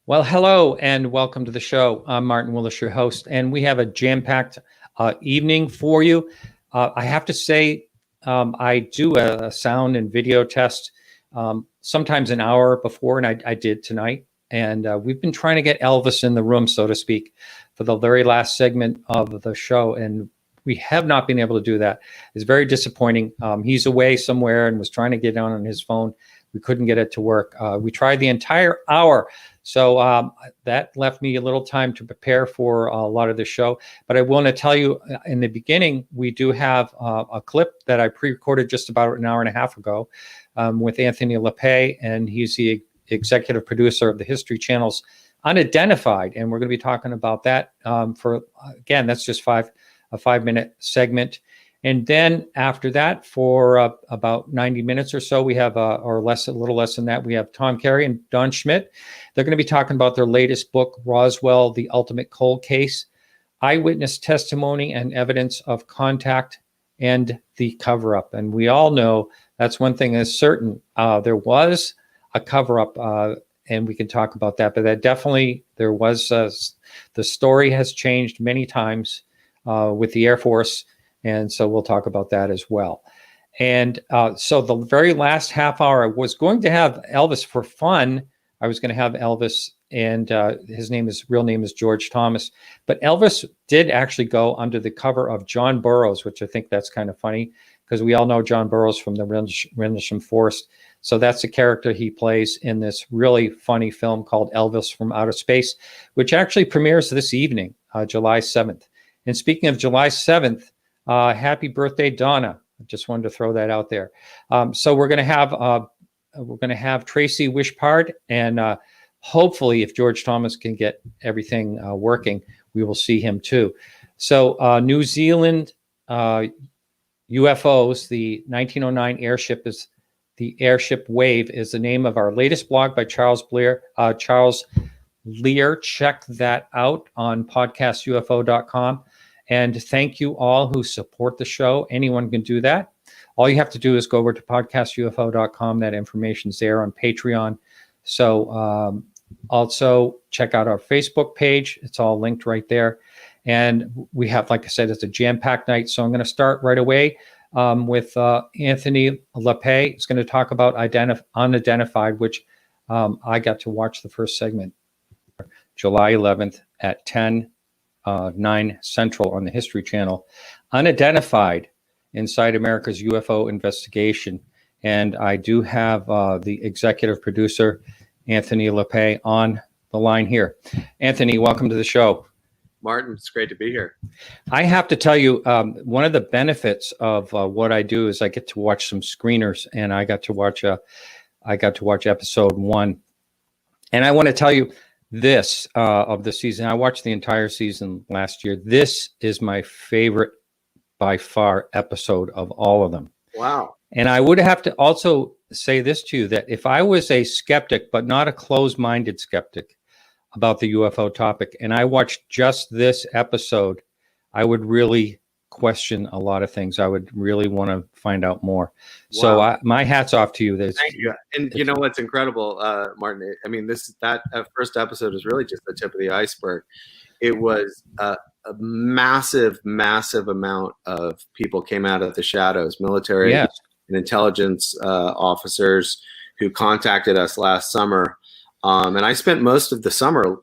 Well, hello and welcome to the show. I'm Martin Willis, your host, and we have a jam-packed evening for you. I have to say, I do a sound and video test sometimes an hour before, and I did tonight. And we've been trying to get Elvis in the room, so to speak, for the very last segment of the show, and we have not been able to do that. It's very disappointing. He's away somewhere and was trying to get on his phone. We couldn't get it to work. We tried the entire hour. So that left me a little time to prepare for a lot of the show. But I want to tell you in the beginning, we do have a clip that I pre-recorded just about an hour and a half ago with Anthony Lappé, and he's the executive producer of the History Channel's Unidentified. And we're going to be talking about that again, that's just a 5-minute segment. And then after that, for about 90 minutes or so, we have, or less, a little less than that, we have Carey and Don Schmitt. They're going to be talking about their latest book, Roswell, The Ultimate Cold Case, Eyewitness Testimony and Evidence of Contact and the Cover-Up. And we all know that's one thing is certain. There was a cover-up, and we can talk about that. But that definitely, there was, the story has changed many times with the Air Force. And so we'll talk about that as well. And so the very last half hour, I was going to have Elvis for fun. I was going to have Elvis, and his real name is George Thomas. But Elvis did actually go under the cover of John Burroughs, which I think that's kind of funny because we all know John Burroughs from the Rendlesham Forest. So that's the character he plays in this really funny film called Elvis from Outer Space, which actually premieres this evening, July 7th. And speaking of July 7th, happy birthday, Donna. I just wanted to throw that out there. So we're going to have Tracy Wuischpard, and hopefully, if George Thomas can get everything working, we will see him too. So New Zealand UFOs, the 1909 airship the airship wave is the name of our latest blog by Charles Lear. Check that out on podcastufo.com. And thank you all who support the show. Anyone can do that. All you have to do is go over to podcastufo.com. That information's there on Patreon. So also check out our Facebook page. It's all linked right there. And we have, like I said, it's a jam-packed night. So I'm going to start right away with Anthony Lappé. He's going to talk about Unidentified, which I got to watch the first segment July 11th at 9 Central on the History Channel, Unidentified, Inside America's UFO Investigation. And I do have the executive producer, Anthony Lappé, on the line here. Anthony, welcome to the show. Martin, it's great to be here. I have to tell you, one of the benefits of what I do is I get to watch some screeners, and I got to watch episode 1. And I want to tell you, this of the season, I watched the entire season last year. This is my favorite by far episode of all of them. Wow. And I would have to also say this to you, that if I was a skeptic, but not a closed-minded skeptic about the UFO topic, and I watched just this episode, I would really question a lot of things. I would really want to find out more. Wow. So my hat's off to you. Thank you. And you know what's incredible, Martin? I mean, that first episode is really just the tip of the iceberg. It was a massive, massive amount of people came out of the shadows, military and intelligence officers who contacted us last summer. And I spent most of the summer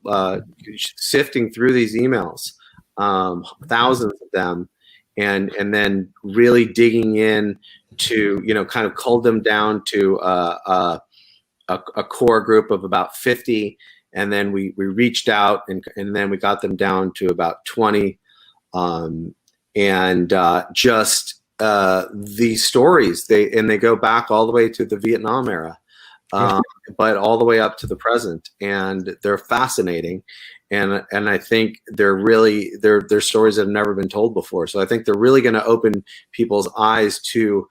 sifting through these emails, thousands of them, and then really digging in to, kind of culled them down to a core group of about 50. And then we reached out and then we got them down to about 20. Just these stories, they go back all the way to the Vietnam era. But all the way up to the present, and they're fascinating, and I think they're stories that have never been told before. So I think they're really going to open people's eyes to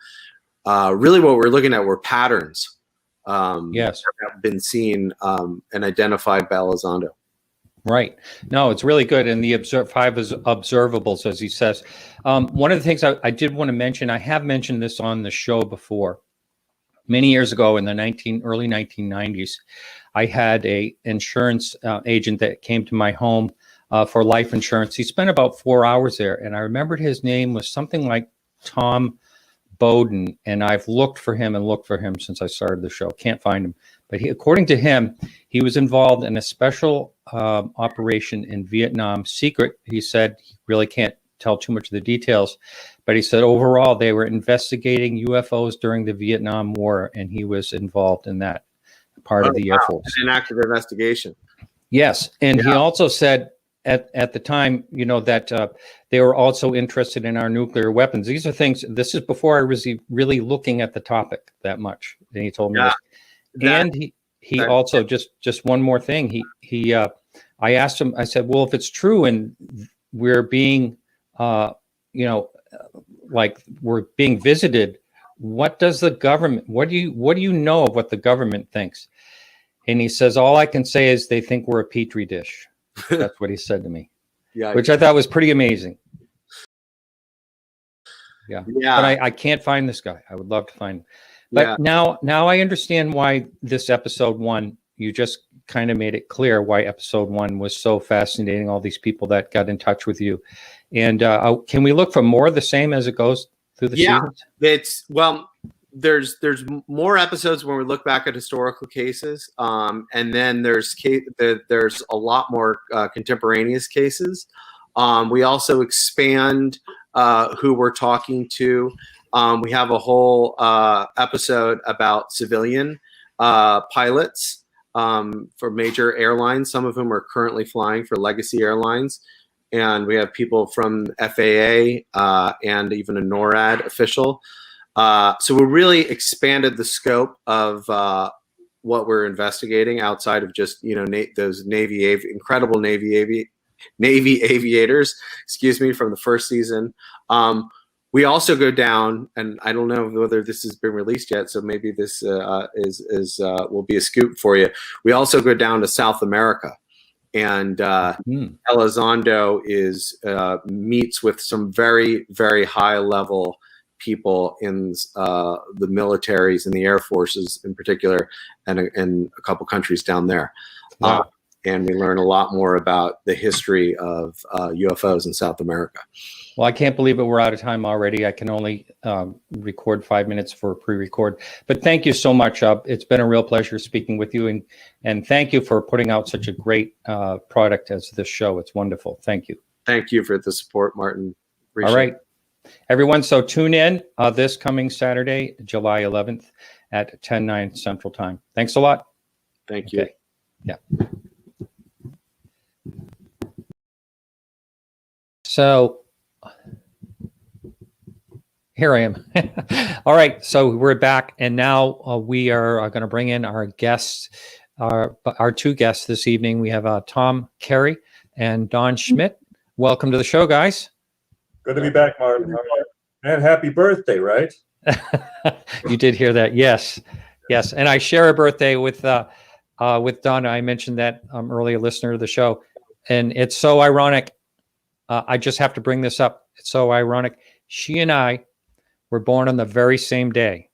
really what we're looking at were patterns that have been seen and identified by Elizondo. Right. No, it's really good. And the 5 observables, as he says. One of the things I did want to mention, I have mentioned this on the show before, many years ago in the early 1990s, I had a insurance agent that came to my home for life insurance. He spent about 4 hours there, and I remembered his name was something like Tom Bowden, and I've looked for him since I started the show. Can't find him, but according to him, he was involved in a special operation in Vietnam, secret. He said he really can't tell too much of the details, but he said overall they were investigating UFOs during the Vietnam War, and he was involved in that part of the Air Force. An active investigation. Yes, and he also said at the time, that they were also interested in our nuclear weapons. These are things. This is before I was really looking at the topic that much. And he told me this. And he also just one more thing. I asked him. I said, well, if it's true and we're being, like we're being visited, what does the government? What do you know of what the government thinks? And he says, all I can say is they think we're a petri dish. That's what he said to me, which I thought was pretty amazing. Yeah. But I can't find this guy. I would love to find him. But now I understand why this episode 1, you just kind of made it clear why episode 1 was so fascinating, all these people that got in touch with you. And can we look for more of the same as it goes through the seasons? There's more episodes when we look back at historical cases, and then there's a lot more contemporaneous cases. We also expand who we're talking to. We have a whole episode about civilian pilots for major airlines, some of whom are currently flying for legacy airlines. And we have people from FAA and even a NORAD official. So we really expanded the scope of what we're investigating outside of just those incredible Navy aviators, from the first season. We also go down, and I don't know whether this has been released yet, so maybe this will be a scoop for you. We also go down to South America, and Elizondo meets with some very, very high level people in the militaries and the air forces in particular, and a couple countries down there. Wow. And we learn a lot more about the history of UFOs in South America. Well, I can't believe it. We're out of time already. I can only record 5 minutes for pre-record. But thank you so much. It's been a real pleasure speaking with you. And thank you for putting out such a great product as this show. It's wonderful. Thank you. Thank you for the support, Martin. Appreciate All right. Everyone, so tune in this coming Saturday, July 11th at 10/9 Central Time. Thanks a lot. Thank you. Yeah. So here I am. All right, so we're back, and now we are going to bring in our guests, our two guests this evening. We have Tom Carey and Don Schmitt. Welcome to the show, guys. Good to be back, Martin. And happy birthday, right? You did hear that. Yes. And I share a birthday with Donna. I mentioned that earlier, listener of the show. And it's so ironic. I just have to bring this up. It's so ironic. She and I were born on the very same day.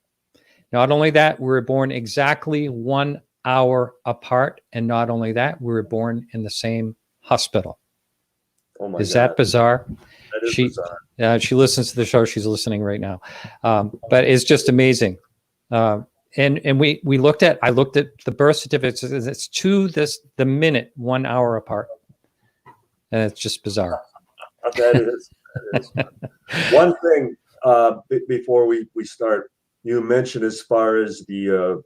Not only that, we were born exactly 1 hour apart. And not only that, we were born in the same hospital. Oh my Is God. that bizarre? That is bizarre. She listens to the show. She's listening right now. But it's just amazing. And I looked at the birth certificates. It's to the minute 1 hour apart. And it's just bizarre. That is. One thing before we start, you mentioned as far as the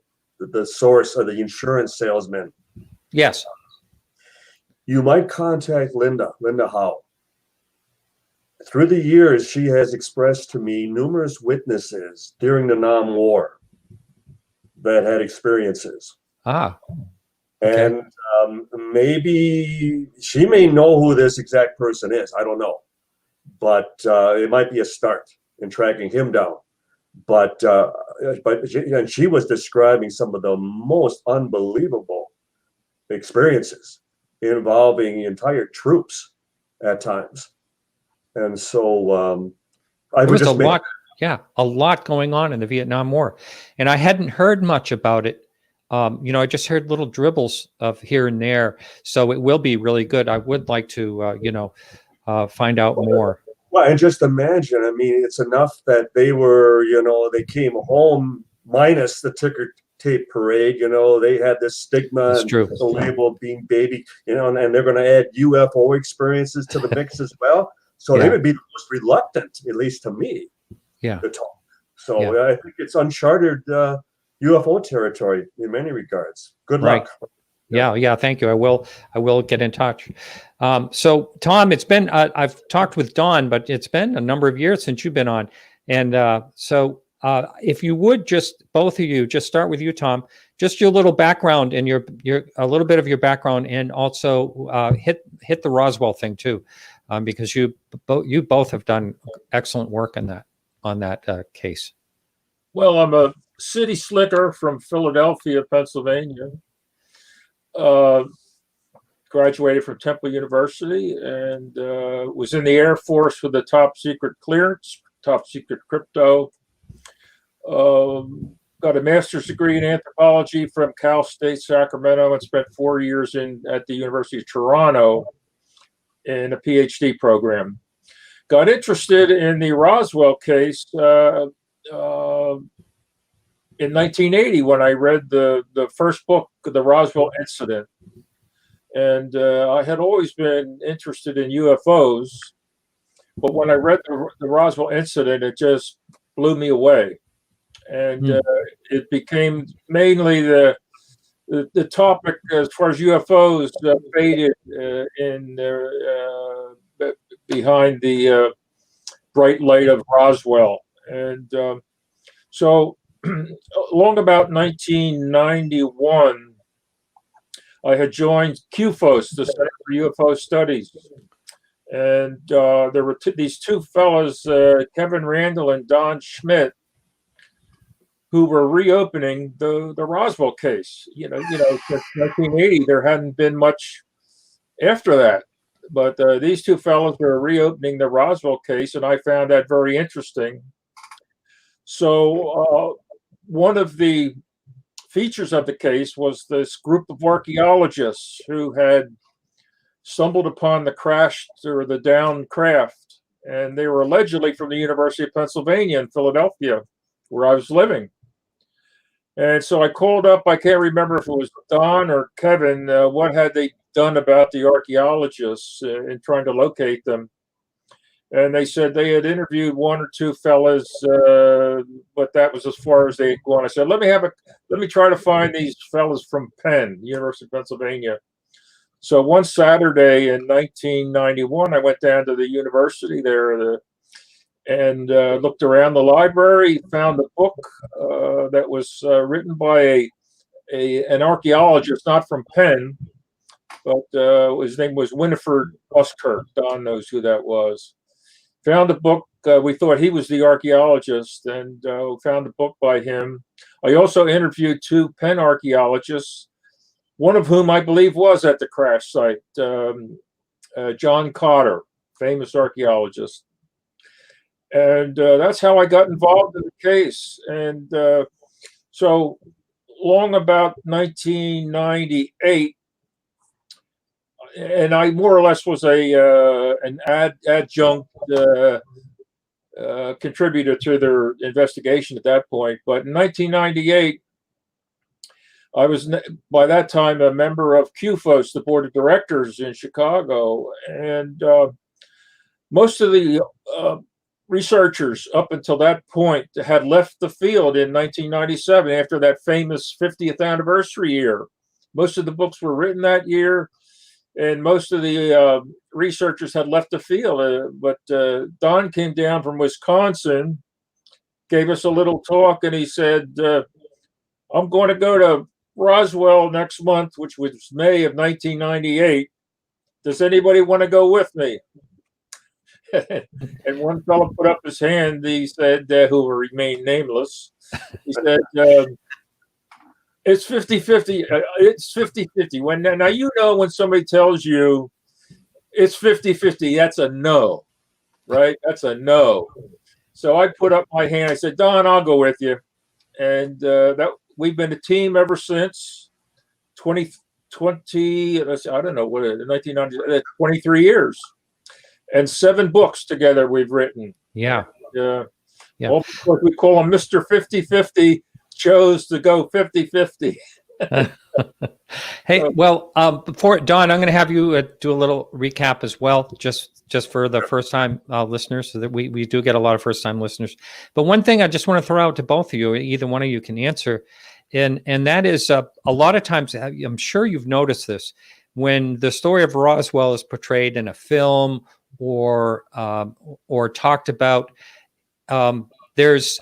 source of the insurance salesman. Yes. You might contact Linda Howe. Through the years, she has expressed to me numerous witnesses during the Nam War that had experiences. Okay. And maybe she may know who this exact person is. I don't know. But it might be a start in tracking him down. But she was describing some of the most unbelievable experiences involving entire troops at times. And so I would just Yeah, a lot going on in the Vietnam War, and I hadn't heard much about it. I just heard little dribbles of here and there, so it will be really good. I would like to, find out more. Well, and just imagine, I mean, it's enough that they were, they came home minus the ticker tape parade. They had this stigma That's and true. the label of being baby, and they're going to add UFO experiences to the mix as well. So they would be the most reluctant, at least to me, to talk. So I think it's uncharted UFO territory in many regards. Good luck. Yeah. Thank you. I will get in touch. So Tom, it's been, I've talked with Don, but it's been a number of years since you've been on. And if you would just, both of you, just start with you, Tom, just your little background and your a little bit of your background, and also hit the Roswell thing too, because you both have done excellent work on that case. Well, I'm a city slicker from Philadelphia, Pennsylvania. Graduated from Temple University and was in the Air Force with a top secret clearance, top secret crypto. Got a master's degree in anthropology from Cal State Sacramento and spent 4 years at the University of Toronto in a PhD program. Got interested in the Roswell case in 1980 when I read the first book, The Roswell Incident. And I had always been interested in UFOs, but when I read the Roswell Incident, it just blew me away. And it became mainly the topic as far as UFOs faded behind the bright light of Roswell. And so along about 1991, I had joined QFOS, the Center for UFO Studies. And there were these two fellows, Kevin Randall and Don Schmitt, who were reopening the Roswell case. Since 1980, there hadn't been much after that. But these two fellows were reopening the Roswell case, and I found that very interesting. So one of the features of the case was this group of archaeologists who had stumbled upon the crashed or the downed craft, and they were allegedly from the University of Pennsylvania in Philadelphia, where I was living. And so I called up, I can't remember if it was Don or Kevin, what had they done about the archaeologists in trying to locate them. And they said they had interviewed one or two fellas, but that was as far as they had gone. I said, let me try to find these fellas from Penn, University of Pennsylvania. So one Saturday in 1991, I went down to the university there and looked around the library, found a book that was written by an archaeologist, not from Penn, but his name was Winifred Buskirk. Don knows who that was. Found a book. We thought he was the archaeologist, and found a book by him. I also interviewed two Penn archaeologists, one of whom I believe was at the crash site, John Cotter, famous archaeologist. And that's how I got involved in the case. And so long about 1998, and I more or less was an adjunct contributor to their investigation at that point. But in 1998, I was by that time a member of QFOS, the board of directors in Chicago, and most of the researchers up until that point had left the field in 1997 after that famous 50th anniversary year. Most of the books were written that year, and most of the researchers had left the field. But Don came down from Wisconsin, gave us a little talk, and he said, I'm going to go to Roswell next month, which was May of 1998. Does anybody want to go with me? And one fellow put up his hand. He said, who will remain nameless. He said, it's 50-50. It's 50-50. Now, you know, when somebody tells you it's 50-50, that's a no, right? That's a no. So I put up my hand. I said, Don, I'll go with you. And that we've been a team ever since 2020, I don't know, what, 1990, 23 years. And 7 books together we've written. Yeah. Yeah. Yeah. What we call him Mr. 50-50 chose to go 50-50. Hey, well, before Don, I'm going to have you do a little recap as well, just for the first time listeners, so that we do get a lot of first time listeners. But one thing I just want to throw out to both of you, either one of you can answer, and that is a lot of times, I'm sure you've noticed this, when the story of Roswell is portrayed in a film or talked about, there's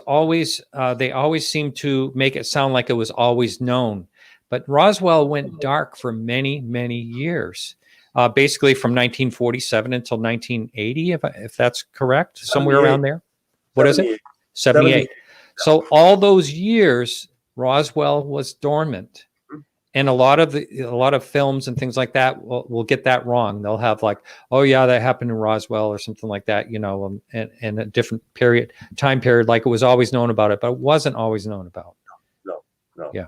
always they always seem to make it sound like it was always known. But Roswell went dark for many, many years, basically from 1947 until 1980, if that's correct, somewhere around there. What is it? 78. So all those years, Roswell was dormant. And a lot of films and things like that will get that wrong. They'll have like, oh yeah, that happened in Roswell or something like that, in a different time period, like it was always known about it, but it wasn't always known about. No. Yeah.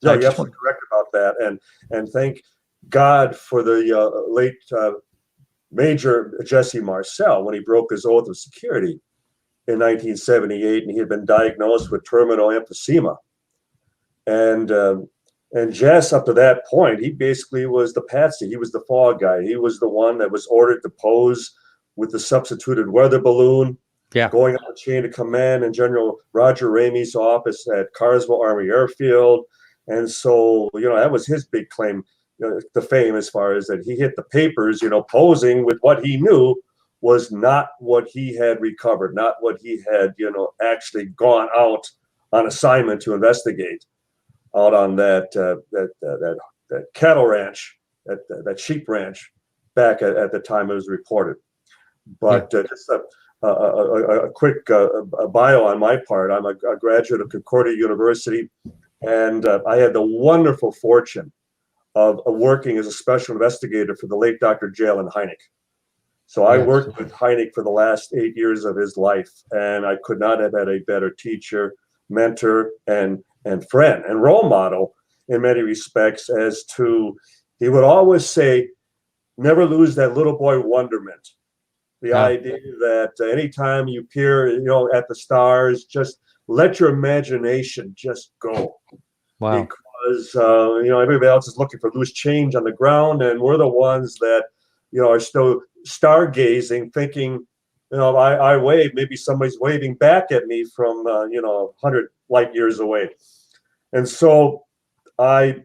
No, you're absolutely correct about that. And thank God for the late Major Jesse Marcel when he broke his oath of security in 1978, and he had been diagnosed with terminal emphysema. And Jess, up to that point, he basically was the patsy. He was the fall guy. He was the one that was ordered to pose with the substituted weather balloon, going up the chain of command in General Roger Ramey's office at Carswell Army Airfield. And so, that was his big claim to fame, as far as that he hit the papers, posing with what he knew was not what he had recovered, not what he had, actually gone out on assignment to investigate. Out on that cattle ranch, that sheep ranch, back at the time it was reported. But just a quick bio on my part. I'm a graduate of Concordia University, and I had the wonderful fortune of working as a special investigator for the late Dr. Jalen Hynek. So I worked with Hynek for the last 8 years of his life, and I could not have had a better teacher, mentor, and friend and role model in many respects. As to, he would always say, never lose that little boy wonderment. The idea that anytime you peer, at the stars, just let your imagination just go. Wow. Because, everybody else is looking for loose change on the ground, and we're the ones that, are still stargazing, thinking, I wave, maybe somebody's waving back at me from, 100 light years away. And so I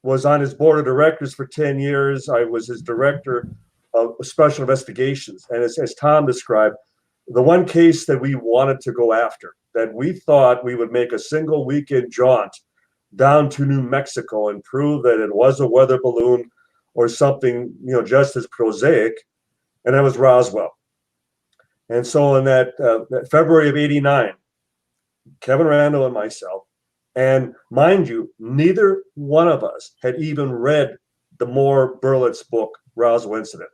was on his board of directors for 10 years. I was his director of special investigations. And as Tom described, the one case that we wanted to go after, that we thought we would make a single weekend jaunt down to New Mexico and prove that it was a weather balloon or something, just as prosaic, and that was Roswell. And so in that February of '89, Kevin Randall and myself, and mind you, neither one of us had even read the Moore Berlitz book, Roswell Incident.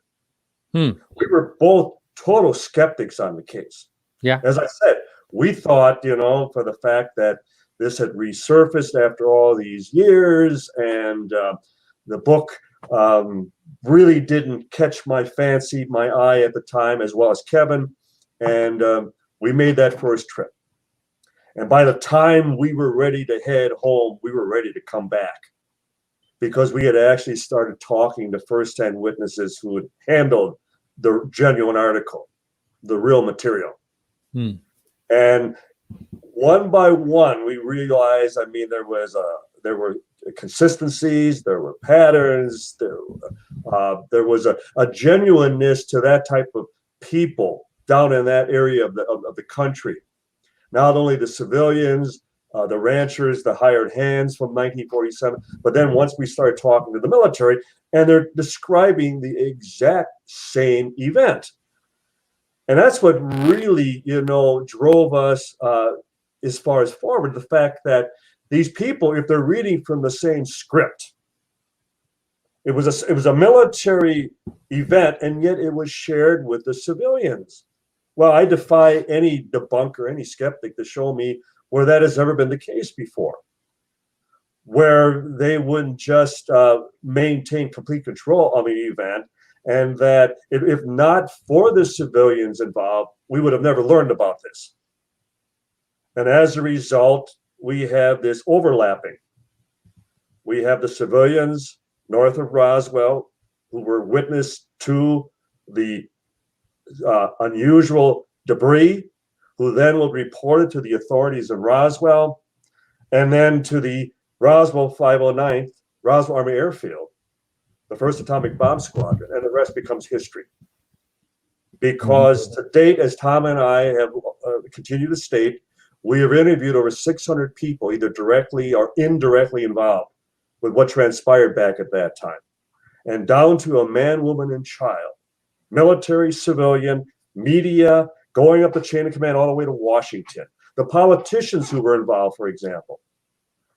We were both total skeptics on the case. Yeah. As I said, we thought, for the fact that this had resurfaced after all these years, and the book really didn't catch my eye at the time, as well as Kevin. And we made that first trip. And by the time we were ready to head home, we were ready to come back, because we had actually started talking to first-hand witnesses who had handled the genuine article, the real material. And one by one, we realized, there were consistencies, there were patterns, there was a genuineness to that type of people down in that area of the country. Not only the civilians, the ranchers, the hired hands from 1947, but then once we started talking to the military, and they're describing the exact same event. And that's what really, drove us as far as forward, the fact that these people, if they're reading from the same script, it was a military event, and yet it was shared with the civilians. Well, I defy any debunker, any skeptic to show me where that has ever been the case before, where they wouldn't just maintain complete control of the event, and that if not for the civilians involved, we would have never learned about this. And as a result, we have this overlapping. We have the civilians north of Roswell who were witness to the unusual debris, who then will report it to the authorities in Roswell, and then to the Roswell 509th, Roswell Army Airfield, the first atomic bomb squadron, and the rest becomes history. Because to date, as Tom and I have continued to state, we have interviewed over 600 people, either directly or indirectly involved with what transpired back at that time. And down to a man, woman, and child, military, civilian, media, going up the chain of command all the way to Washington. The politicians who were involved, for example,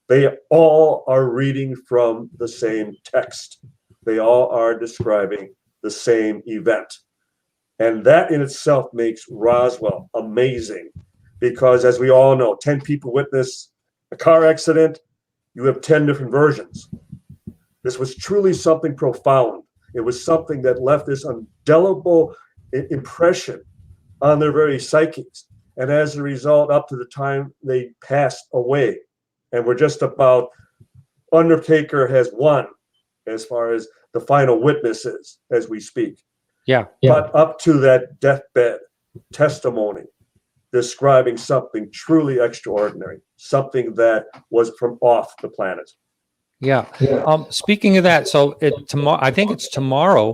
they all are reading from the same text. They all are describing the same event. And that in itself makes Roswell amazing, because as we all know, 10 people witness a car accident, you have 10 different versions. This was truly something profound. It was something that left this indelible impression on their very psyches. And as a result, up to the time they passed away, and we're just about, Undertaker has won as far as the final witnesses as we speak. Yeah. But up to that deathbed testimony, describing something truly extraordinary, something that was from off the planet. Yeah. Speaking of that, so tomorrow, I think it's tomorrow.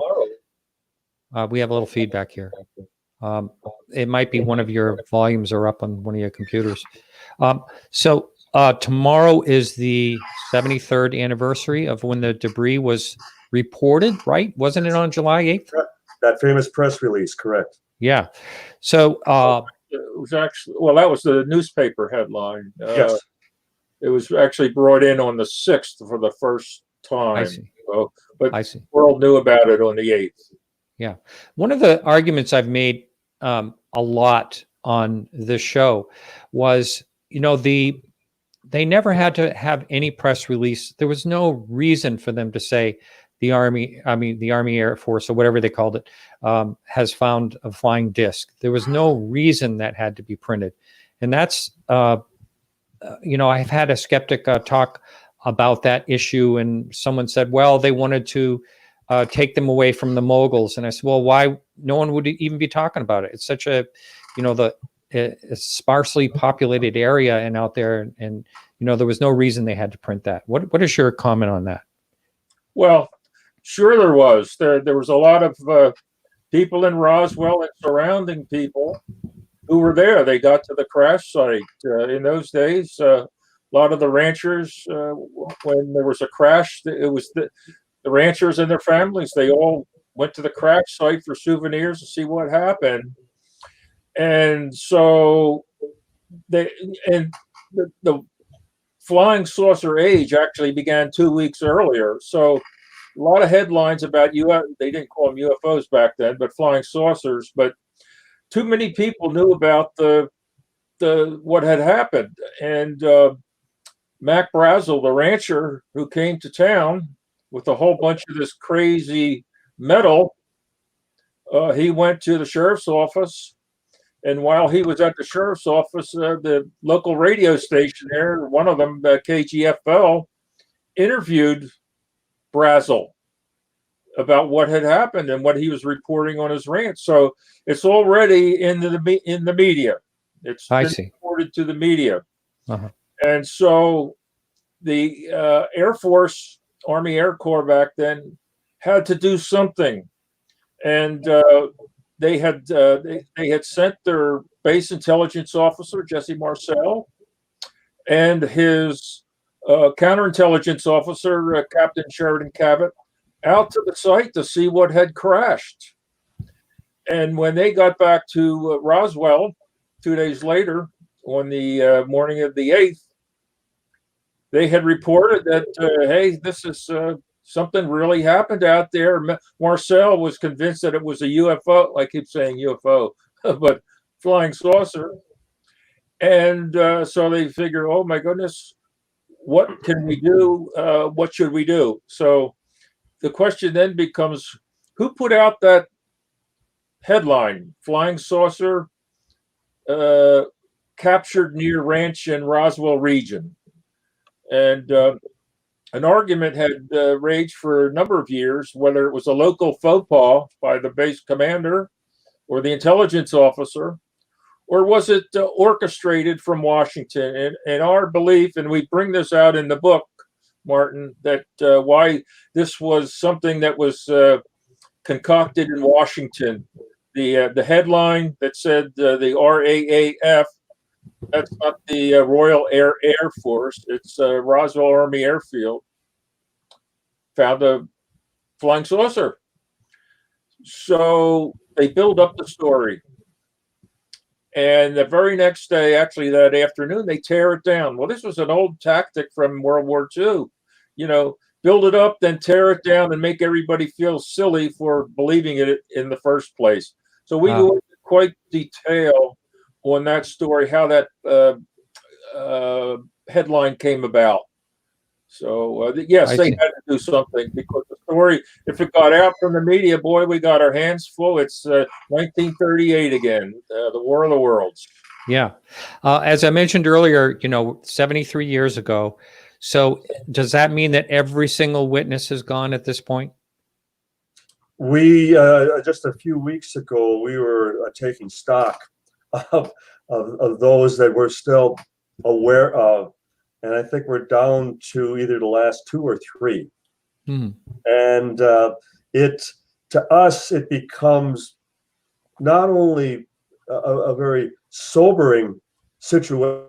We have a little feedback here. It might be one of your volumes are up on one of your computers. So tomorrow is the 73rd anniversary of when the debris was reported, right? Wasn't it on July 8th? That famous press release, correct. Yeah. So it was actually, well, that was the newspaper headline. Yes. It was actually brought in on the 6th for the first time. I see. So, but I see. the world knew about it on the 8th. Yeah. One of the arguments I've made a lot on this show was, they never had to have any press release. There was no reason for them to say the Army Air Force, or whatever they called it, has found a flying disc. There was no reason that had to be printed. And that's, I've had a skeptic talk about that issue, and someone said, well, they wanted to take them away from the moguls. And I said, well, why? No one would even be talking about it. It's such a, a sparsely populated area and out there. And, there was no reason they had to print that. What is your comment on that? Well, sure there was. There was a lot of people in Roswell and surrounding people who were there. They got to the crash site. In those days, a lot of the ranchers, when there was a crash, it was the ranchers and their families, they all went to the crash site for souvenirs to see what happened. And so the flying saucer age actually began 2 weeks earlier. So a lot of headlines about they didn't call them UFOs back then, but flying saucers. But too many people knew about the what had happened. And Mac Brazel, the rancher who came to town with a whole bunch of this crazy metal, he went to the sheriff's office. And while he was at the sheriff's office, the local radio station there, one of them, KGFL, interviewed Brazel about what had happened and what he was reporting on his ranch. So it's already in the media. It's been reported to the media. Uh-huh. And so the Air Force, Army Air Corps back then had to do something. And they had sent their base intelligence officer, Jesse Marcel, and his counterintelligence officer, Captain Sheridan Cabot, out to the site to see what had crashed. And when they got back to Roswell 2 days later, on the morning of the 8th, they had reported that, hey, this is something really happened out there. Marcel was convinced that it was a UFO. I keep saying UFO. but flying saucer. And so they figure, oh my goodness, what can we do? What should we do? So the question then becomes, who put out that headline, flying saucer captured near ranch in Roswell region? And an argument had raged for a number of years, whether it was a local faux pas by the base commander or the intelligence officer, or was it orchestrated from Washington? And our belief, and we bring this out in the book, Martin, that why this was something that was concocted in Washington. The headline that said the RAAF, that's not the Royal Air Force, it's Roswell Army Airfield, found a flying saucer. So they build up the story. And the very next day, actually that afternoon, they tear it down. Well, this was an old tactic from World War II. You know, build it up, then tear it down and make everybody feel silly for believing it in the first place. So we go into quite detail on that story, how that headline came about. So yes, they had to do something, because the story, if it got out from the media, boy, we got our hands full. It's 1938 again, the War of the Worlds. Yeah. As I mentioned earlier, 73 years ago. So does that mean that every single witness has gone at this point? We just a few weeks ago, we were taking stock of those that we're still aware of, and I think we're down to either the last 2 or 3. And it, to us, it becomes not only a very sobering situation.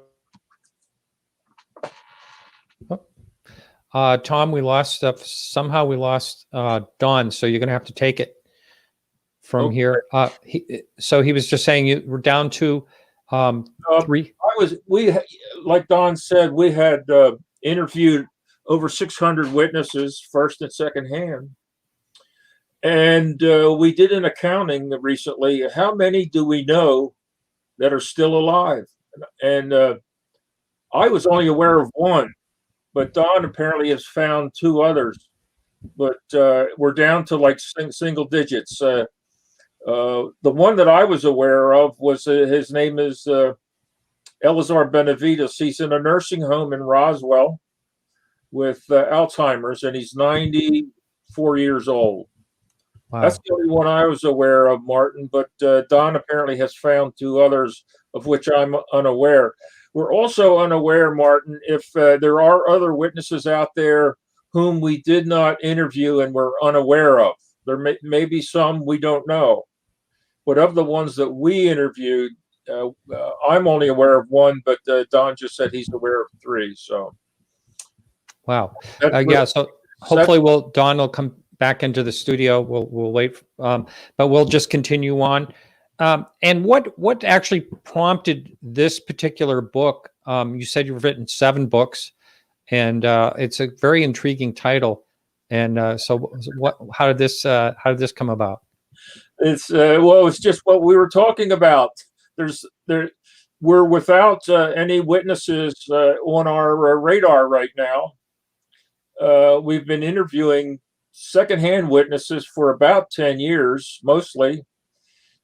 Tom, we lost somehow we lost Don, so you're going to have to take it from here. So he was just saying you were down to 3. We like Don said, we had interviewed over 600 witnesses, first and second hand, and we did an accounting recently. How many do we know that are still alive? And I was only aware of 1. But Don apparently has found 2 others, but we're down to like single digits. The one that I was aware of was his name is Elizar Benavides. He's in a nursing home in Roswell with Alzheimer's, and he's 94 years old. Wow. That's the only one I was aware of, Martin, but Don apparently has found 2 others, of which I'm unaware. We're also unaware, Martin, if there are other witnesses out there whom we did not interview and we're unaware of. There may be some we don't know. But of the ones that we interviewed, I'm only aware of 1, but Don just said he's aware of 3. So, wow. Yeah, so hopefully Don will come back into the studio. We'll wait, but we'll just continue on. And what actually prompted this particular book? You said you've written 7 books, and it's a very intriguing title. And so, how did this come about? It's it's just what we were talking about. We're without any witnesses on our radar right now. We've been interviewing secondhand witnesses for about 10 years, mostly.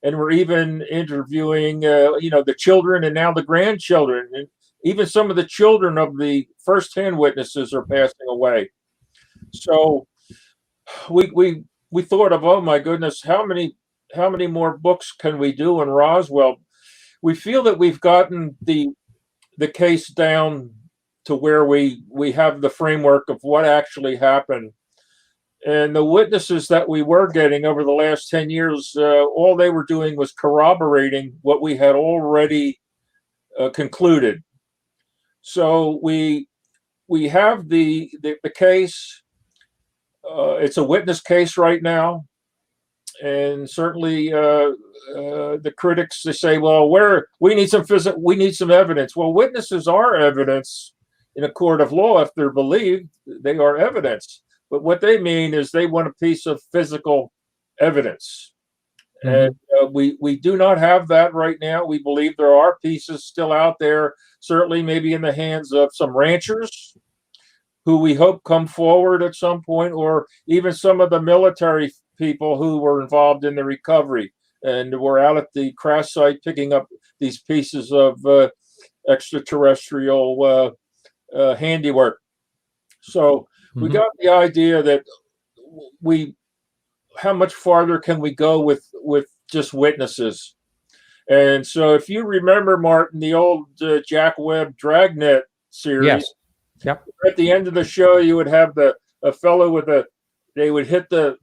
And we're even interviewing, the children and now the grandchildren, and even some of the children of the first-hand witnesses are passing away. So we thought of, oh my goodness, how many more books can we do in Roswell? We feel that we've gotten the case down to where we have the framework of what actually happened. And the witnesses that we were getting over the last 10 years, all they were doing was corroborating what we had already concluded. So we have the case. It's a witness case right now. And certainly the critics, they say, well, we need some evidence. Well, witnesses are evidence in a court of law. If they're believed, they are evidence. But what they mean is they want a piece of physical evidence. And we do not have that right now. We believe there are pieces still out there, certainly maybe in the hands of some ranchers who we hope come forward at some point, or even some of the military people who were involved in the recovery and were out at the crash site picking up these pieces of extraterrestrial handiwork. So we got the idea that how much farther can we go with just witnesses? And so if you remember, Martin, the old Jack Webb Dragnet series, yes. Yep. At the end of the show, you would have a fellow with they would hit the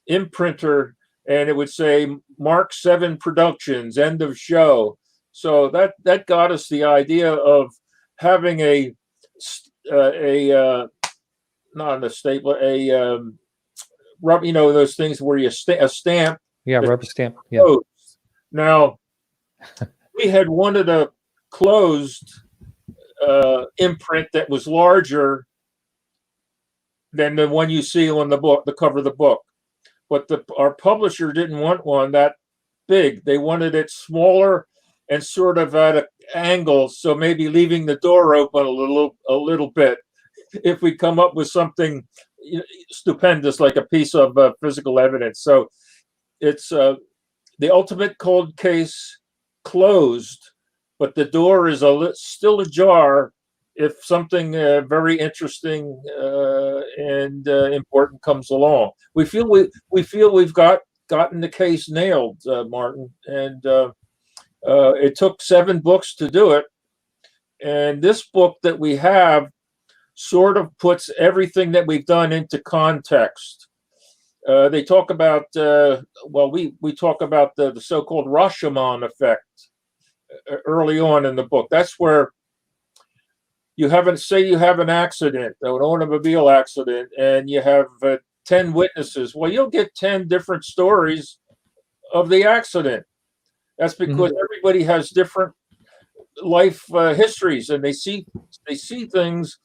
imprinter, and it would say Mark 7 Productions, end of show. So that got us the idea of having not a stapler, those things where you a stamp. Yeah, rubber stamp. Yeah. Now, we had wanted a closed imprint that was larger than the one you see on the book, the cover of the book. But our publisher didn't want one that big. They wanted it smaller and sort of at an angle, so maybe leaving the door open a little bit if we come up with something stupendous like a piece of physical evidence. So it's the ultimate cold case closed, but the door is still ajar if something very interesting and important comes along. We feel we've gotten the case nailed, Martin, and it took 7 books to do it. And this book that we have sort of puts everything that we've done into context. They talk about, we talk about the so-called Rashomon effect early on in the book. That's where you have an accident, an automobile accident, and you have 10 witnesses. Well, you'll get 10 different stories of the accident. That's because everybody has different life histories, and they see things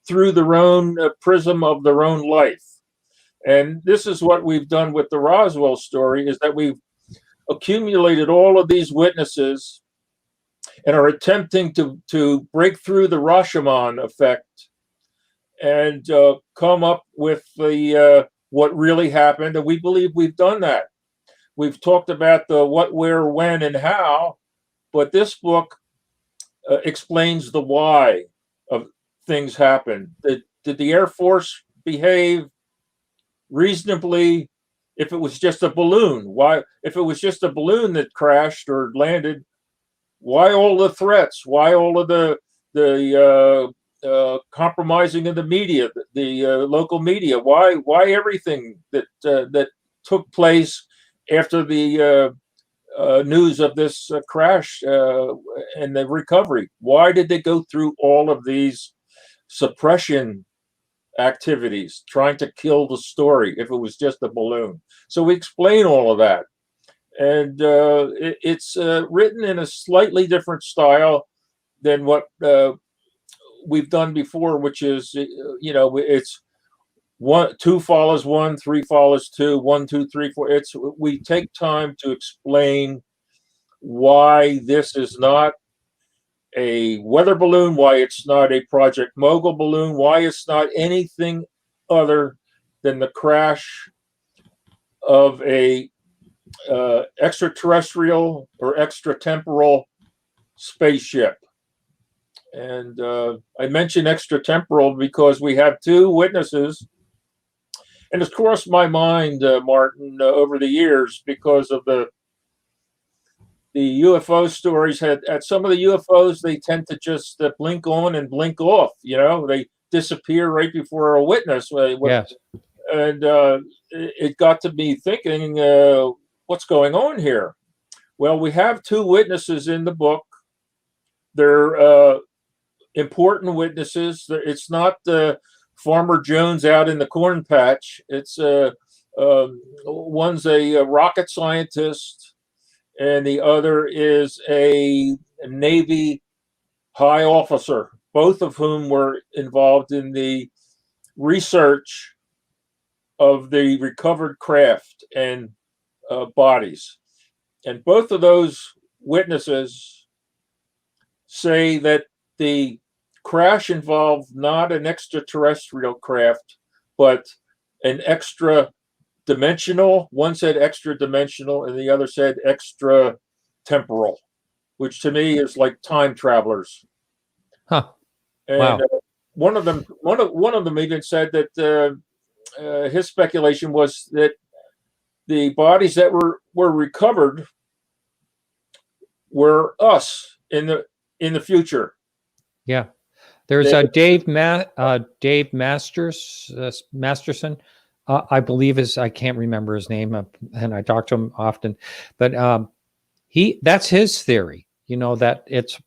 through their own prism of their own life. And this is what we've done with the Roswell story, is that we've accumulated all of these witnesses and are attempting to break through the Rashomon effect and come up with the what really happened. And we believe we've done that. We've talked about the what, where, when, and how, but this book explains the why of things happen. Did the Air Force behave reasonably if it was just a balloon? Why, if it was just a balloon that crashed or landed, why all the threats? Why all of the compromising of the media, the local media? Why everything that took place after the news of this crash and the recovery? Why did they go through all of these suppression activities trying to kill the story if it was just a balloon? So we explain all of that. And it's written in a slightly different style than what we've done before, which is, it's 2 follows 1, 3 follows 2, 1, 2, 3, 4. We take time to explain why this is not a weather balloon, why it's not a Project Mogul balloon, why it's not anything other than the crash of a extraterrestrial or extratemporal spaceship. And I mention extratemporal because we have 2 witnesses. And it's crossed my mind, Martin, over the years, because of the UFO stories. At some of the UFOs, they tend to just blink on and blink off. They disappear right before a witness. Yes. And it got to me thinking, what's going on here? Well, we have 2 witnesses in the book. They're important witnesses. It's not Farmer Jones out in the corn patch. It's one's a rocket scientist, and the other is a Navy high officer, both of whom were involved in the research of the recovered craft and bodies. And both of those witnesses say that the crash involved not an extraterrestrial craft, but an extra dimensional. One said extra dimensional, and the other said extra temporal, which to me is like time travelers. Huh. And Wow. one of them even said that his speculation was that the bodies that were recovered were us in the future. Yeah. There's Dave Masterson, I believe I can't remember his name, and I talk to him often, but that's his theory, that it's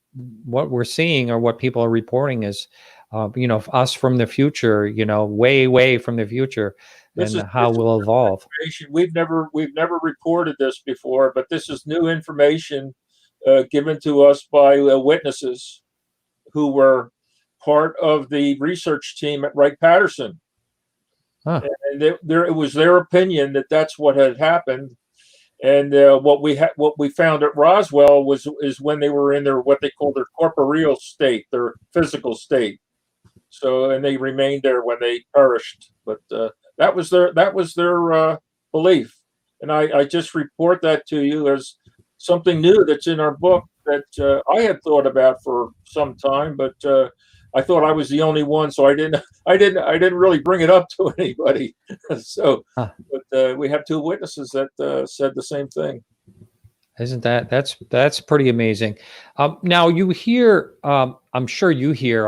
what we're seeing or what people are reporting is, us from the future, way, way from the future, and how we'll evolve. We've never reported this before, but this is new information given to us by witnesses who were part of the research team at Wright-Patterson. Huh. And it was their opinion that that's what had happened. And what we found at Roswell is when they were in what they call their corporeal state, their physical state. So, and they remained there when they perished. But that was their belief. And I just report that to you as something new that's in our book that I had thought about for some time, but I thought I was the only one, so I didn't really bring it up to anybody. So, but we have two witnesses that said the same thing. Isn't that's pretty amazing? Now you hear, I'm sure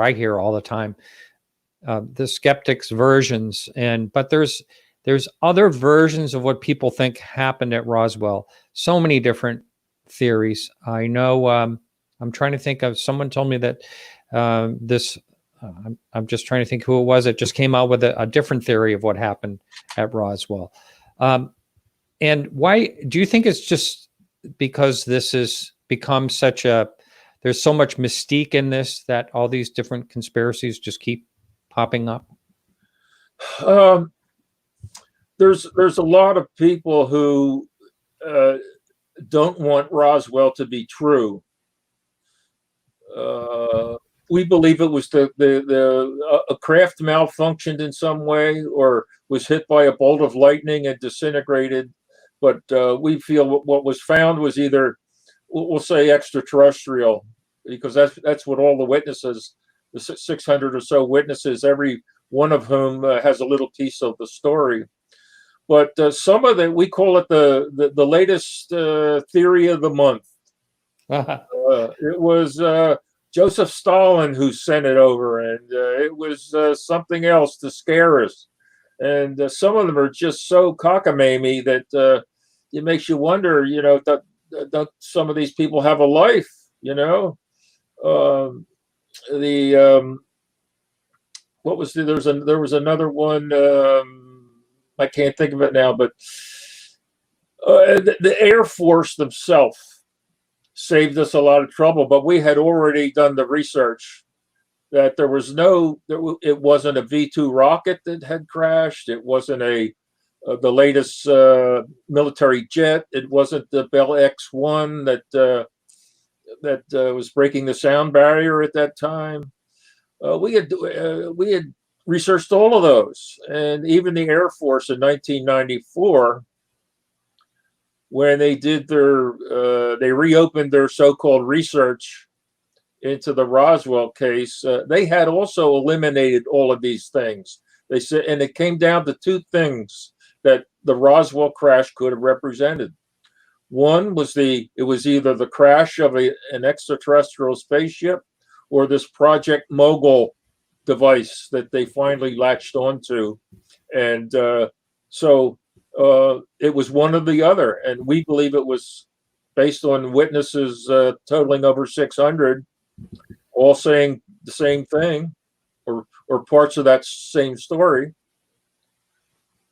I hear all the time, the skeptics' versions, but there's other versions of what people think happened at Roswell. So many different theories. I know. I'm trying to think of. Someone told me that this. I'm just trying to think who it was that just came out with a different theory of what happened at Roswell. And why do you think it's just because this has become there's so much mystique in this that all these different conspiracies just keep popping up? There's a lot of people who don't want Roswell to be true. We believe it was a craft malfunctioned in some way or was hit by a bolt of lightning and disintegrated. But we feel what was found was either, we'll say, extraterrestrial, because that's what all the witnesses, the 600 or so witnesses, every one of whom has a little piece of the story. But some of we call it the latest theory of the month. It was Joseph Stalin who sent it over, and it was something else to scare us. And some of them are just so cockamamie that it makes you wonder, that some of these people have a life, what was there was another one, I can't think of it now, but the Air Force themselves saved us a lot of trouble, but we had already done the research that it wasn't a V-2 rocket that had crashed. It wasn't the latest military jet. It wasn't the Bell X-1 that was breaking the sound barrier at that time. We had researched all of those, and even the Air Force in 1994, when they did they reopened their so-called research into the Roswell case, they had also eliminated all of these things. They said, and it came down to two things that the Roswell crash could have represented. One was it was either the crash of an extraterrestrial spaceship or this Project Mogul device that they finally latched onto. And so it was one or the other. And we believe it was based on witnesses totaling over 600, all saying the same thing or parts of that same story.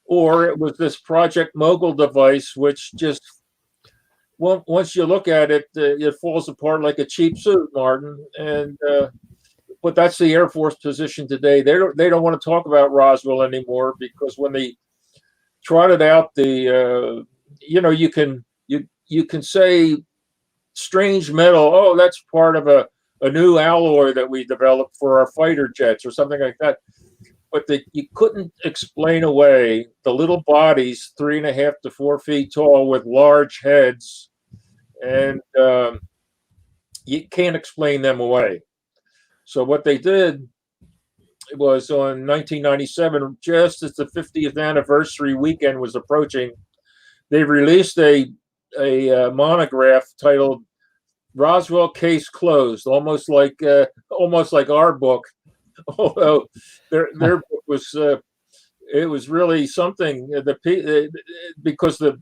Or it was this Project Mogul device, which just, once you look at it, it falls apart like a cheap suit, Martin. And but that's the Air Force position today. They don't want to talk about Roswell anymore, because when the trotted out the, you can say strange metal. Oh, that's part of a new alloy that we developed for our fighter jets or something like that. But you couldn't explain away the little bodies, 3.5 to 4 feet tall with large heads. And you can't explain them away. So what they did was on 1997, just as the 50th anniversary weekend was approaching, they released a monograph titled "Roswell Case Closed," almost like our book. Although their book was it was really something. Because the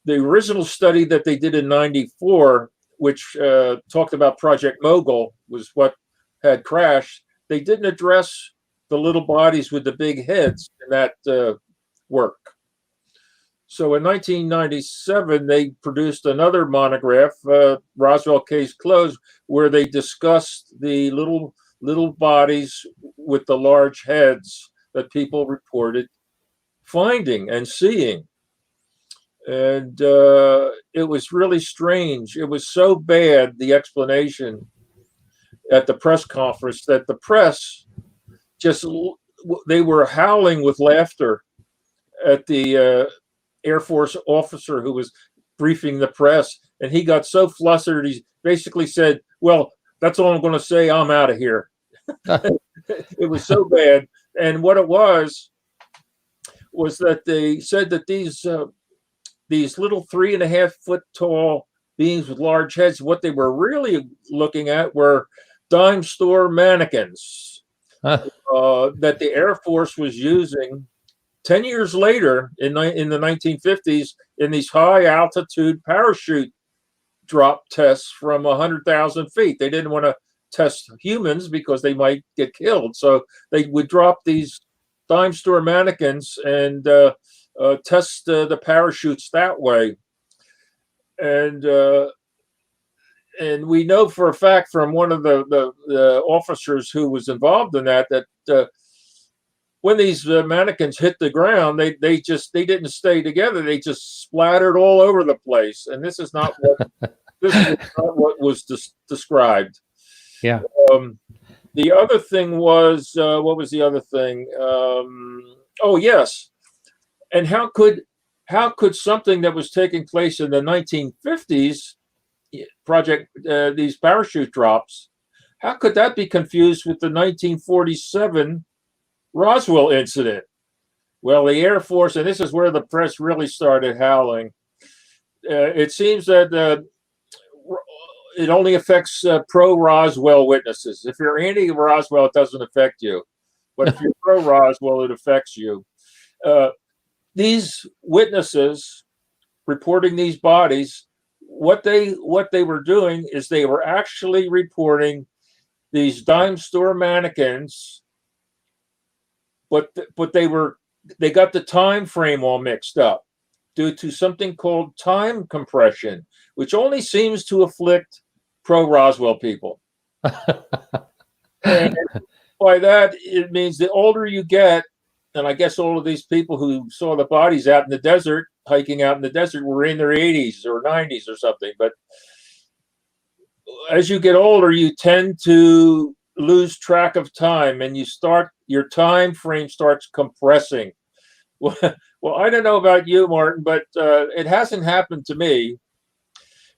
original study that they did in '94, which talked about Project Mogul, was what had crashed. They didn't address the little bodies with the big heads in that work. So in 1997, they produced another monograph, Roswell Case Closed, where they discussed the little bodies with the large heads that people reported finding and seeing. And it was really strange. It was so bad, the explanation at the press conference, that the press they were howling with laughter at the Air Force officer who was briefing the press. And he got so flustered, he basically said, "Well, that's all I'm going to say. I'm out of here." It was so bad. And what it was that they said that these little 3.5 foot tall beings with large heads, what they were really looking at were dime store mannequins that the Air Force was using 10 years later in the 1950s in these high altitude parachute drop tests from 100,000 feet. They didn't want to test humans because they might get killed. So they would drop these dime store mannequins and test the parachutes that way. And we know for a fact from one of the officers who was involved in that when these mannequins hit the ground, they didn't stay together. They just splattered all over the place. And this is not what was described. Yeah. The other thing was, what was the other thing? Oh yes. And how could something that was taking place in the 1950s, these parachute drops, how could that be confused with the 1947 Roswell incident? Well, the Air Force, and this is where the press really started howling. It seems that it only affects pro-Roswell witnesses. If you're anti-Roswell, it doesn't affect you. But if you're pro-Roswell, it affects you. These witnesses reporting these bodies, what they were doing is they were actually reporting these dime store mannequins, but they got the time frame all mixed up due to something called time compression, which only seems to afflict pro-Roswell people. And by that, it means the older you get, and I guess all of these people who saw the bodies out in the desert, hiking out in the desert, were in their 80s or 90s or something. But as you get older, you tend to lose track of time, and your time frame starts compressing. Well, I don't know about you, Martin, but it hasn't happened to me,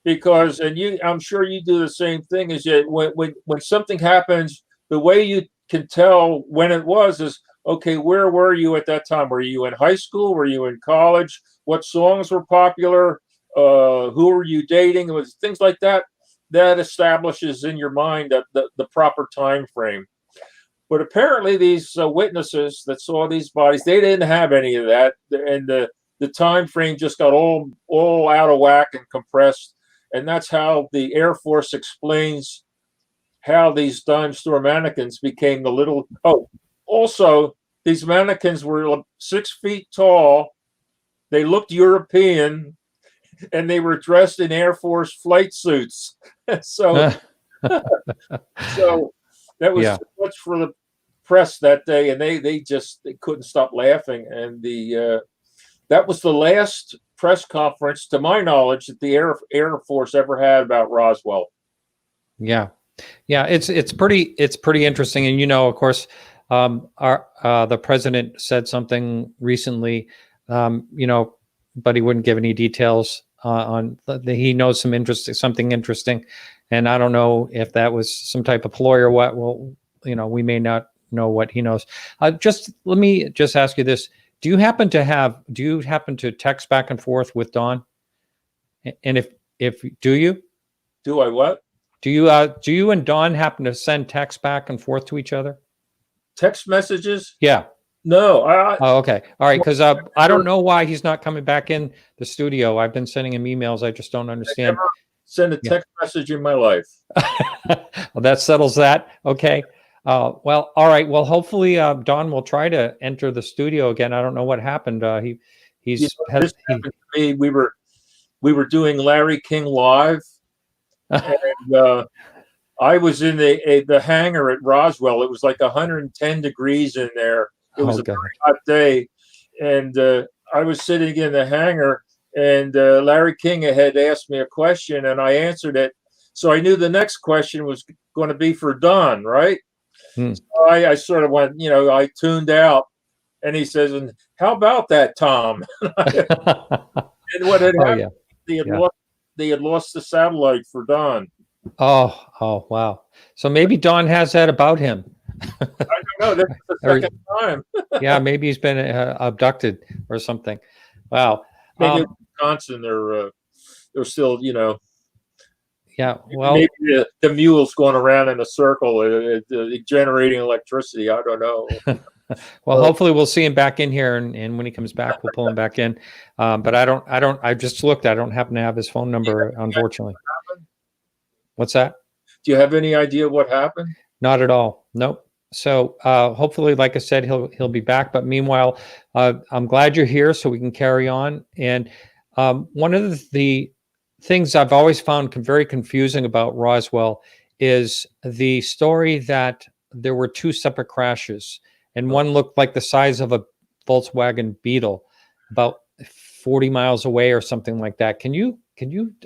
because, and I'm sure you do the same thing, is that when something happens, the way you can tell when it was is, okay, where were you at that time? Were you in high school? Were you in college? What songs were popular? Who were you dating? It was things like that. That establishes in your mind the proper time frame. But apparently these witnesses that saw these bodies, they didn't have any of that. And the time frame just got all out of whack and compressed. And that's how the Air Force explains how these dime store mannequins became the little... Oh, also, these mannequins were 6 feet tall. They looked European, and they were dressed in Air Force flight suits. So that was too much for the press that day, and they couldn't stop laughing. And that was the last press conference, to my knowledge, that the Air Force ever had about Roswell. Yeah, yeah, it's pretty interesting, and of course, the president said something recently, but he wouldn't give any details on. He knows something interesting, and I don't know if that was some type of ploy or what. Well, we may not know what he knows. Let me just ask you this: Do you happen to text back and forth with Don? And if do you? Do I what? Do you and Don happen to send texts back and forth to each other? Text messages? Yeah. No. Oh, okay. All right. Because I don't know why he's not coming back in the studio. I've been sending him emails. I just don't understand. I never send a text message in my life. Well, that settles that. Okay. Well, all right. Well, hopefully Don will try to enter the studio again. I don't know what happened. This happened to me. We were doing Larry King Live. And I was in the hangar at Roswell. It was like 110 degrees in there. It was a very hot day. And I was sitting in the hangar, and Larry King had asked me a question, and I answered it. So I knew the next question was going to be for Don, right? So I sort of went, I tuned out. And he says, "And how about that, Tom?" And what had happened, they had lost the satellite for Don. Oh, wow. So maybe Don has that about him. I don't know. That's the second time. Yeah, maybe he's been abducted or something. Wow. Maybe in Wisconsin, they're still, Yeah. Well, maybe the mule's going around in a circle, generating electricity. I don't know. Well, hopefully we'll see him back in here, and when he comes back, we'll pull him back in. But I just looked. I don't happen to have his phone number, unfortunately. What's that? Do you have any idea what happened? Not at all. Nope. So hopefully, like I said, he'll be back. But meanwhile, I'm glad you're here so we can carry on. And one of the things I've always found very confusing about Roswell is the story that there were two separate crashes, and one looked like the size of a Volkswagen Beetle, about 40 miles away or something like that. Can you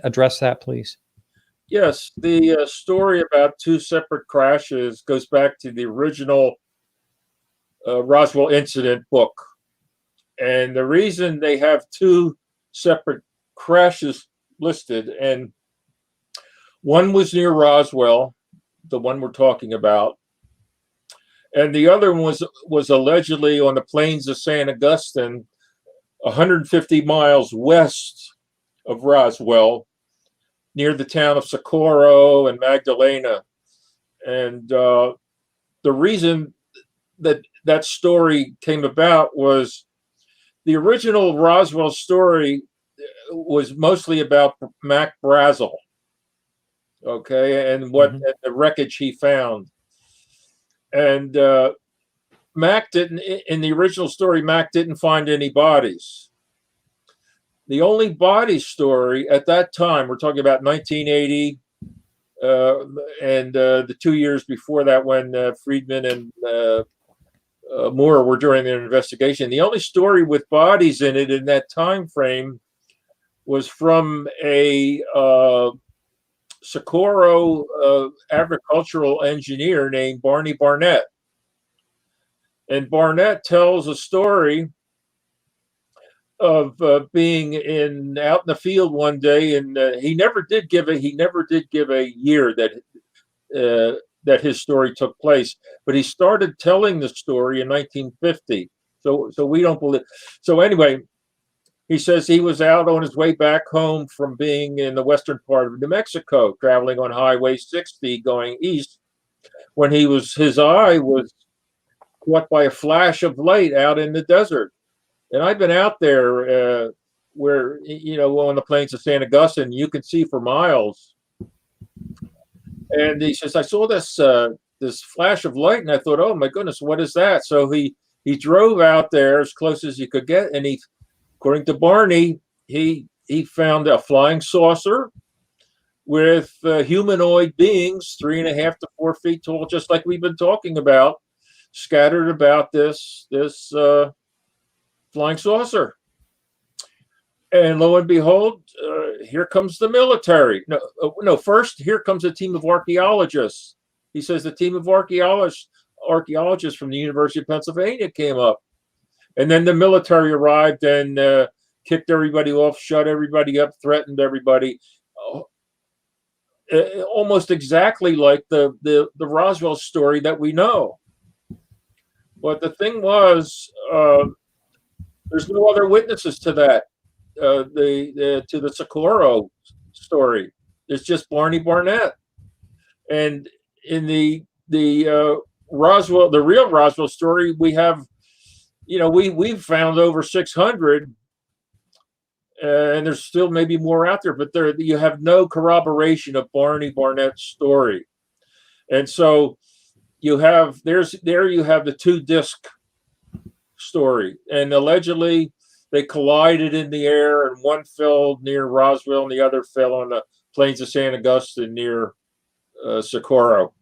address that, please? Yes, the story about two separate crashes goes back to the original Roswell incident book. And the reason they have two separate crashes listed, and one was near Roswell, the one we're talking about, and the other one was allegedly on the plains of San Augustine, 150 miles west of Roswell, near the town of Socorro and Magdalena. And the reason that story came about was the original Roswell story was mostly about Mac Brazel, okay, and and the wreckage he found. And Mac didn't, in the original story, Mac didn't find any bodies. The only body story at that time, we're talking about 1980, and the 2 years before that, when Friedman and Moore were doing their investigation. The only story with bodies in it in that time frame was from a Socorro agricultural engineer named Barney Barnett. And Barnett tells a story of being out in the field one day, and he never did give a year that his story took place, but he started telling the story in 1950. So we don't believe. So anyway, he says he was out on his way back home from being in the western part of New Mexico, traveling on Highway 60 going east, when his eye was caught by a flash of light out in the desert. And I've been out there where, on the plains of San Augustine, you can see for miles. And he says, I saw this flash of light, and I thought, oh my goodness, what is that? So he drove out there as close as he could get, and according to Barney, he found a flying saucer with humanoid beings 3.5 to 4 feet tall, just like we've been talking about, scattered about this flying saucer. And lo and behold, here comes the military. No, first, here comes a team of archaeologists. He says the team of archaeologists from the University of Pennsylvania came up. And then the military arrived and kicked everybody off, shut everybody up, threatened everybody. Almost exactly like the Roswell story that we know. But the thing was, there's no other witnesses to that. To the Socorro story. It's just Barney Barnett. And in the Roswell, the real Roswell story, we have, we've found over 600, and there's still maybe more out there, but you have no corroboration of Barney Barnett's story. And so you have you have the 2-disc story, and allegedly they collided in the air, and one fell near Roswell and the other fell on the plains of San Augustine near Socorro.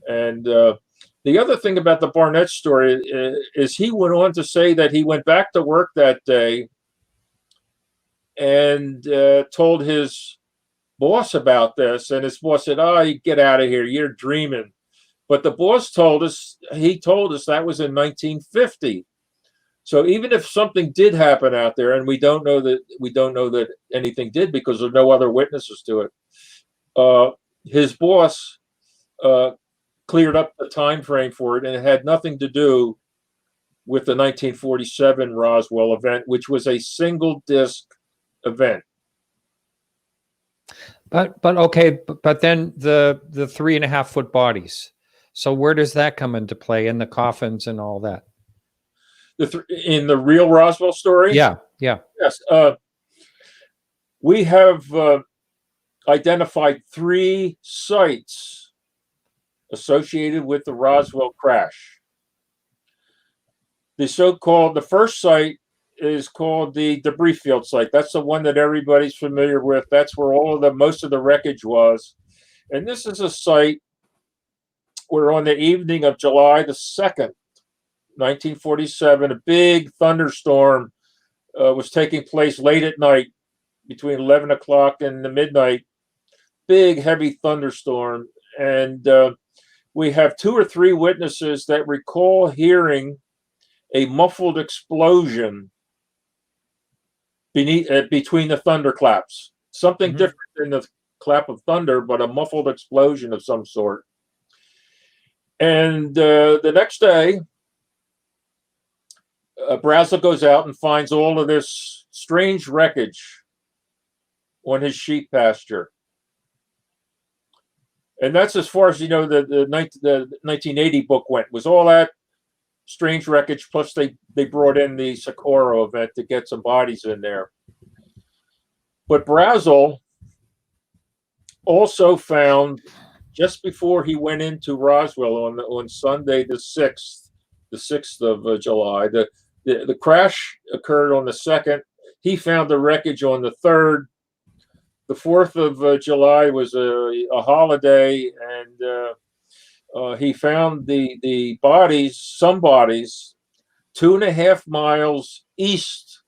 And the other thing about the Barnett story is he went on to say that he went back to work that day and told his boss about this, and his boss said, "Oh, you get out of here, you're dreaming." But the boss told us that was in 1950. So even if something did happen out there, and we don't know that anything did because there's no other witnesses to it, his boss cleared up the time frame for it, and it had nothing to do with the 1947 Roswell event, which was a single disc event. But okay, but then the 3.5-foot bodies. So where does that come into play in the coffins and all that? In the real Roswell story? Yeah. Yes. We have identified 3 sites associated with the Roswell crash. The first site is called the debris field site. That's the one that everybody's familiar with. That's where most of the wreckage was. And this is a site where on the evening of July the 2nd, 1947, a big thunderstorm was taking place late at night between 11 o'clock and the midnight. Big, heavy thunderstorm. And we have 2 or 3 witnesses that recall hearing a muffled explosion between the thunderclaps. Something different than the clap of thunder, but a muffled explosion of some sort. And the next day, Brazel goes out and finds all of this strange wreckage on his sheep pasture. And that's as far as, the 1980 book went, was all that strange wreckage, plus they brought in the Socorro event to get some bodies in there. But Brazel also found, just before he went into Roswell on Sunday the 6th of July, the crash occurred on the 2nd. He found the wreckage on the 3rd. The 4th of July was a holiday, and he found the bodies, some bodies, 2.5 miles east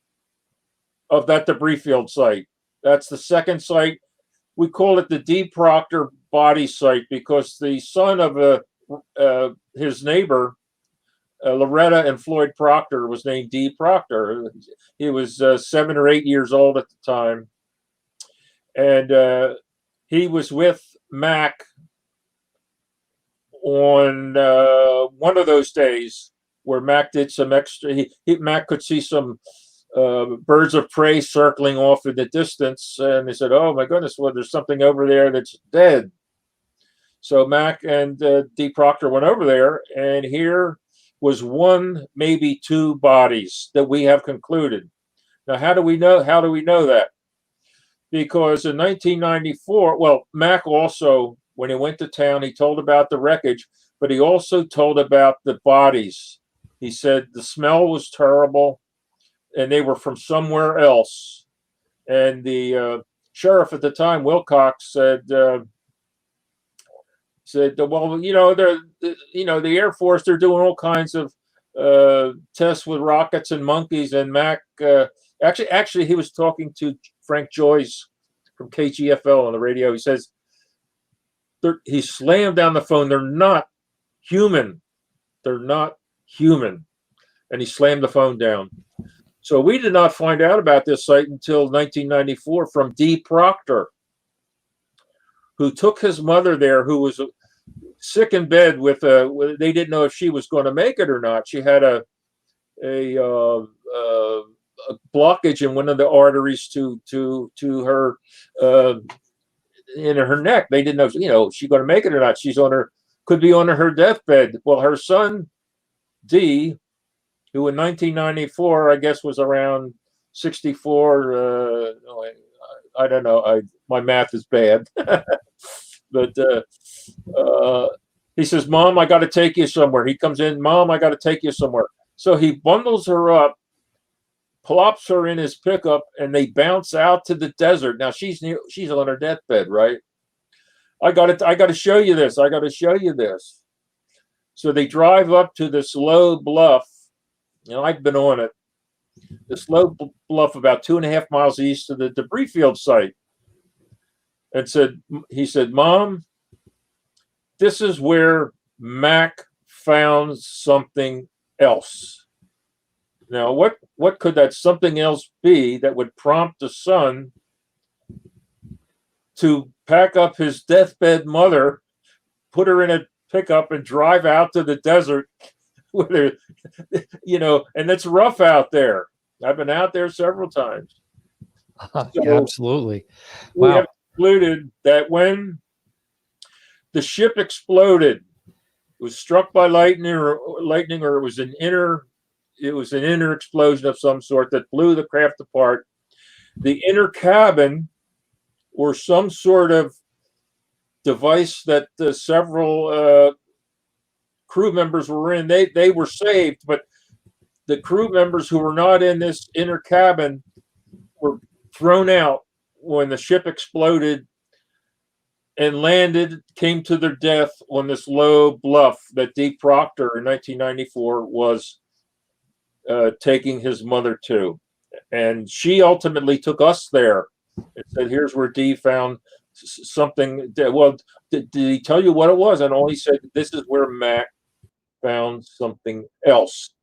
of that debris field site. That's the second site. We call it the D. Proctor body site because the son of his neighbor, Loretta and Floyd Proctor, was named D. Proctor. He was 7 or 8 years old at the time. And he was with Mac on one of those days where Mac did some extra. Mac could see some birds of prey circling off in the distance, and they said, "Oh my goodness, well, there's something over there that's dead." So Mac and D. Proctor went over there, and here was 1, maybe 2 bodies that we have concluded. Now, how do we know that? Because in 1994, well, Mac also, when he went to town, he told about the wreckage, but he also told about the bodies. He said the smell was terrible, and they were from somewhere else. And the sheriff at the time, Wilcox, said, "Well, the Air Force, they're doing all kinds of tests with rockets and monkeys." And Mac Actually, he was talking to Frank Joyce from KGFL on the radio. He says he slammed down the phone. They're not human. They're not human. And he slammed the phone down. So we did not find out about this site until 1994 from D. Proctor, who took his mother there, who was sick in bed with they didn't know if she was going to make it or not. She had a blockage in one of the arteries to her in her neck. They didn't know, is she going to make it or not? Could be on her deathbed. Well, her son D, who in 1994, I guess, was around 64. I don't know. My math is bad, but he says, "Mom, I got to take you somewhere." He comes in, "Mom, I got to take you somewhere." So he bundles her up, plops her in his pickup, and they bounce out to the desert. Now she's on her deathbed, right? I got to show you this. I got to show you this. So they drive up to this low bluff. I've been on it. This low bluff about 2.5 miles east of the debris field site. And he said, "Mom, this is where Mac found something else." Now, what could that something else be that would prompt the son to pack up his deathbed mother, put her in a pickup, and drive out to the desert with her, and it's rough out there. I've been out there several times. Yeah, absolutely. We Wow. have concluded that when the ship exploded, it was struck by lightning, or it was an inner explosion of some sort that blew the craft apart. The inner cabin, or some sort of device that several crew members were in, they were saved, but the crew members who were not in this inner cabin were thrown out when the ship exploded and came to their death on this low bluff that D. Proctor in 1994 was taking his mother to. And she ultimately took us there and said, "Here's where D found something." Well, did he tell you what it was? And all he said, "This is where Mac found something else."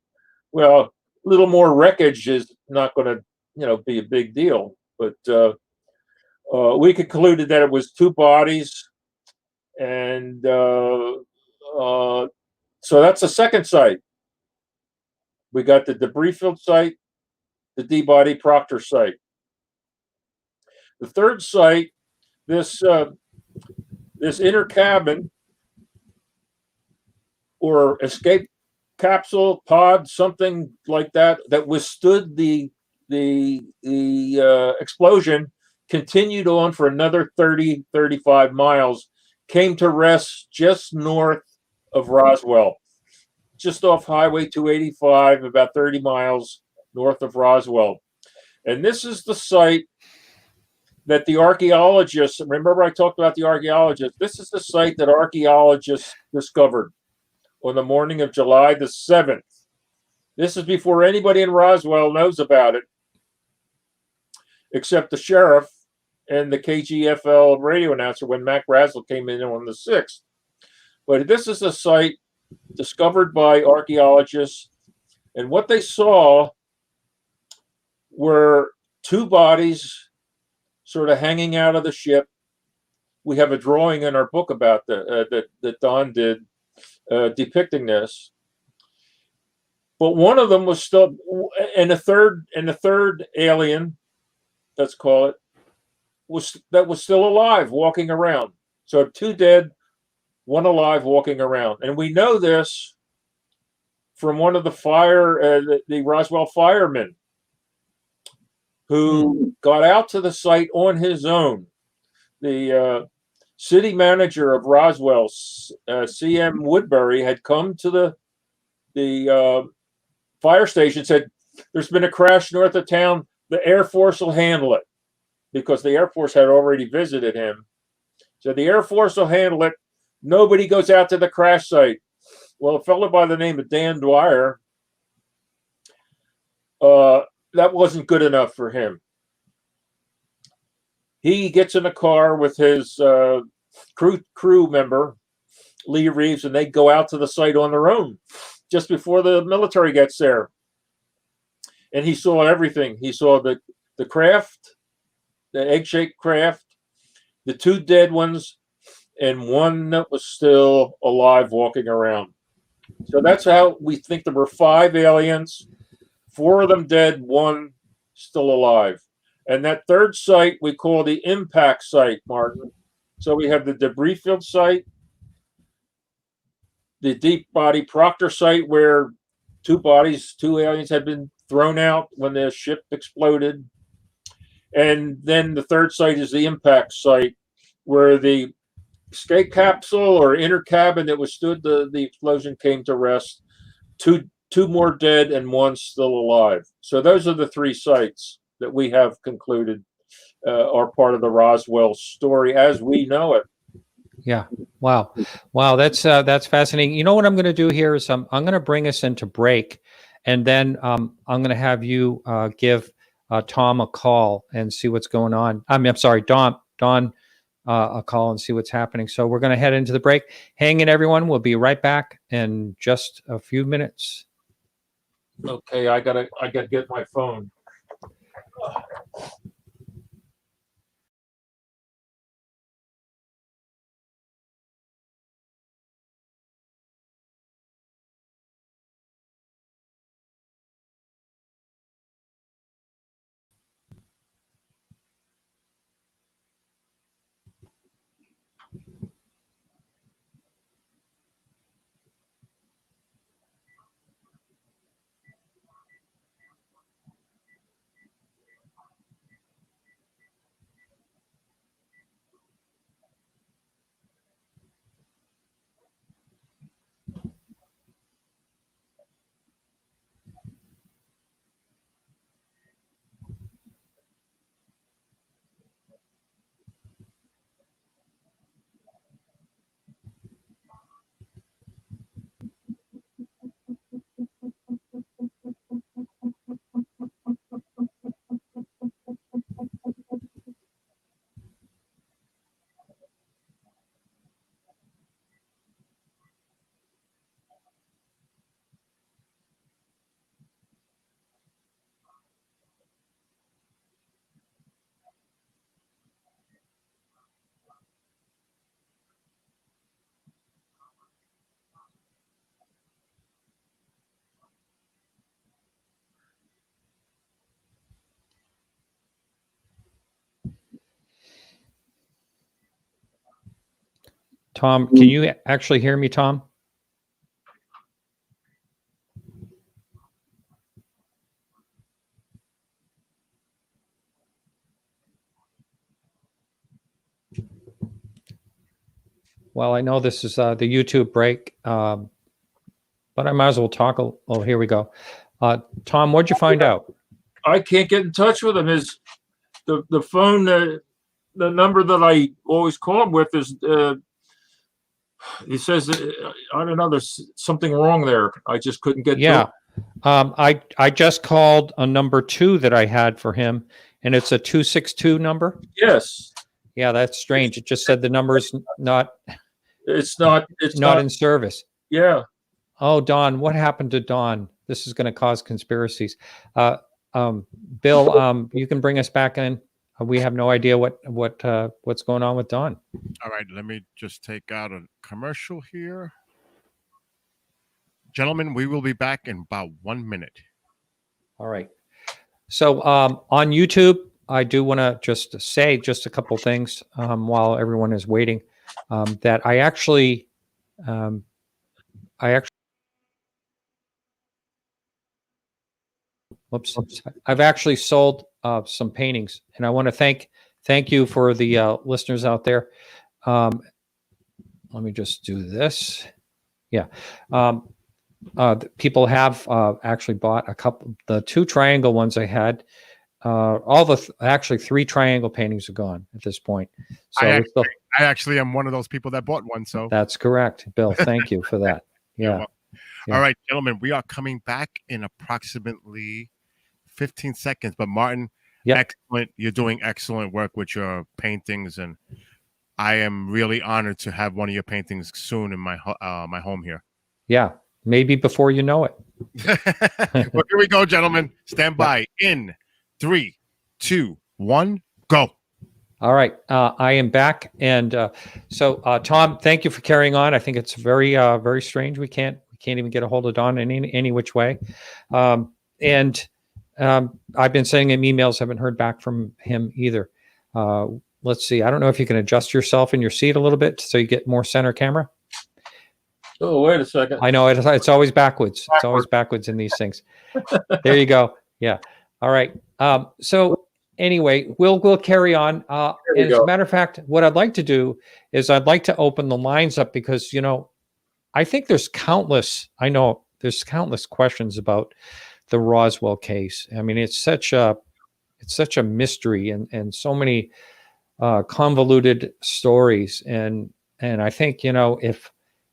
Well, a little more wreckage is not going to, be a big deal. But we concluded that it was two bodies, and so that's the second site. We got the debris field site, the D-body Proctor site. The third site, this inner cabin or escape capsule pod, something like that withstood the explosion, continued on for another 35 miles, came to rest just north of Roswell, just off Highway 285, about 30 miles north of Roswell. And this is the site that the archaeologists, remember I talked about the archaeologists, this is the site that archaeologists discovered on the morning of July the 7th. This is before anybody in Roswell knows about it, except the sheriff and the KGFL radio announcer when Mac Brazel came in on the 6th. But this is a site discovered by archaeologists, and what they saw were two bodies sort of hanging out of the ship. We have a drawing in our book about that Don did depicting this. But one of them was still, and the third alien, let's call it, was still alive, walking around. So two dead, one alive, walking around. And we know this from one of the Roswell firemen, who got out to the site on his own. The city manager of Roswell, C.M. Woodbury, had come to the fire station, said, "There's been a crash north of town. The Air Force will handle it," because the Air Force had already visited him. So the Air Force will handle it. Nobody goes out to the crash site. Well, a fellow by the name of Dan Dwyer that wasn't good enough for him. He gets in a car with his crew member, Lee Reeves, and they go out to the site on their own just before the military gets there. And he saw everything. He saw the craft, the egg-shaped craft, the 2 dead ones, and one that was still alive walking around. So that's how we think there were 5 aliens, 4 of them dead, 1 still alive. And that 3rd site we call the impact site, Martin. So we have the debris field site, the deep body Proctor site where 2 aliens had been thrown out when the ship exploded. And then the 3rd site is the impact site where the escape capsule or inner cabin that withstood the explosion came to rest. 2 more dead and 1 still alive. So those are the 3 sites that we have concluded are part of the Roswell story as we know it. Yeah. Wow. That's fascinating. You know what I'm going to do here is I'm going to bring us into break, and then I'm going to have you give Tom a call and see what's going on. I'm sorry, Don a call and see what's happening. So we're going to head into the break. Hang in, everyone. We'll be right back in just a few minutes. Okay, I gotta get my phone. Tom, can you actually hear me, Tom? Well, I know this is the YouTube break, but I might as well talk. Oh, here we go. Tom, what'd you find out? I can't get in touch with him. The phone, the number that I always call him with is, he says, I don't know, there's something wrong there. I just couldn't get to him. I just called a number 2 that I had for him, and it's a 262 number. Yes. Yeah, that's strange. It just said the number's not. It's not in service. Yeah. Oh, Don, what happened to Don? This is going to cause conspiracies. Bill, you can bring us back in. We have no idea what's going on with Don. All right, let me just take out a commercial here. Gentlemen, we will be back in about 1 minute. All right. So on YouTube, I do want to just say just a couple things while everyone is waiting. That I've actually sold some paintings, and I want to thank you for the listeners out there. Let me just do this. Yeah. People have actually bought a couple. The 2 triangle ones I had, actually 3 triangle paintings are gone at this point. So I actually am one of those people that bought one. So that's correct, Bill. Thank you for that. Yeah. All right, gentlemen, we are coming back in approximately 15 seconds. But Martin, Yep. excellent. You're doing excellent work with your paintings, and I am really honored to have one of your paintings soon in my my home here. Yeah, maybe before you know it. Well, here we go, gentlemen. Stand by. In 3, 2, 1, go. All right, I am back, and so Tom, thank you for carrying on. I think it's very, very strange. We can't even get a hold of Don in any which way, and I've been sending him emails. Haven't heard back from him either. Let's see. I don't know if you can adjust yourself in your seat a little bit so you get more center camera. Oh, wait a second. I know it's always backwards. It's always backwards in these things. There you go. Yeah. All right. So anyway, we'll carry on. And as a matter of fact, what I'd like to do is I'd like to open the lines up because, I think there's countless questions about the Roswell case. I mean, it's such a mystery and so many convoluted stories. And I think,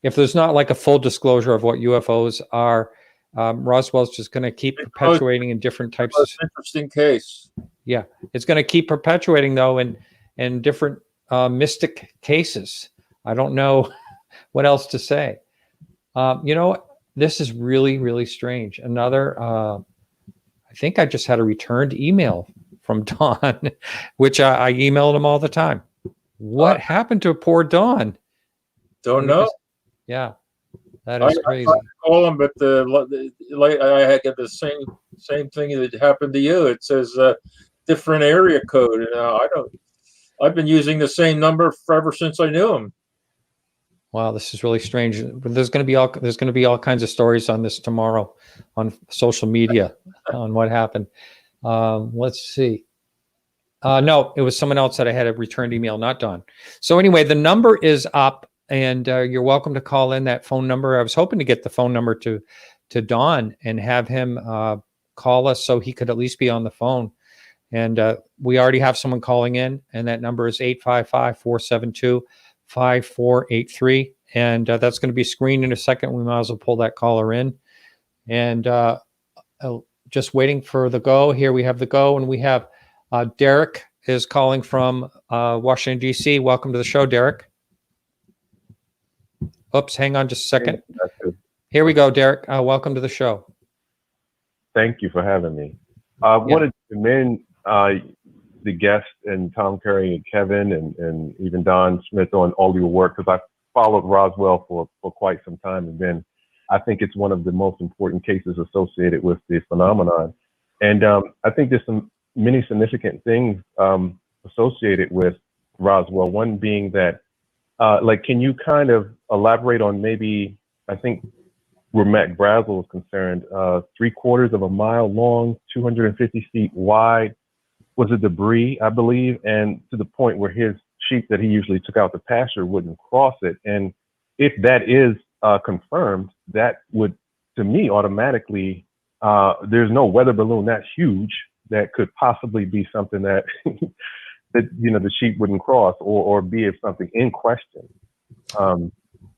if there's not like a full disclosure of what UFOs are, Roswell's just going to keep perpetuating in different types of interesting case. Yeah, it's going to keep perpetuating though in different mystic cases. I don't know what else to say. This is really, really strange. Another, I think I just had a returned email from Don, which I emailed him all the time. What happened to poor Don? Don't know. Yeah, that is crazy. I call him, but I had the same thing that happened to you. It says different area code, and I've been using the same number ever since I knew him. Wow, this is really strange. There's going to be all kinds of stories on this tomorrow on social media on what happened. Let's see. No, it was someone else that I had a returned email, not Don. So anyway, the number is up. And you're welcome to call in that phone number. I was hoping to get the phone number to Don and have him call us so he could at least be on the phone. And we already have someone calling in, and that number is 855-472-5483. And that's going to be screened in a second. We might as well pull that caller in. And just waiting for the go. Here we have the go, and we have Derek is calling from Washington, D.C. Welcome to the show, Derek. Oops, hang on just a second. Here we go, Derek. Welcome to the show. Thank you for having me. I wanted to commend the guests and Tom, Carey, and Kevin, and even Don Schmitt on all your work, because I followed Roswell for quite some time. And then I think it's one of the most important cases associated with the phenomenon. And I think there's many significant things associated with Roswell. One being that, can you kind of elaborate on maybe, I think where Mac Brazel was concerned, 3/4 of a mile long, 250 feet wide, was a debris, I believe, and to the point where his sheep that he usually took out to pasture wouldn't cross it. And if that is confirmed, that would, to me, automatically, there's no weather balloon that huge that could possibly be something that that the sheep wouldn't cross, or be if something in question.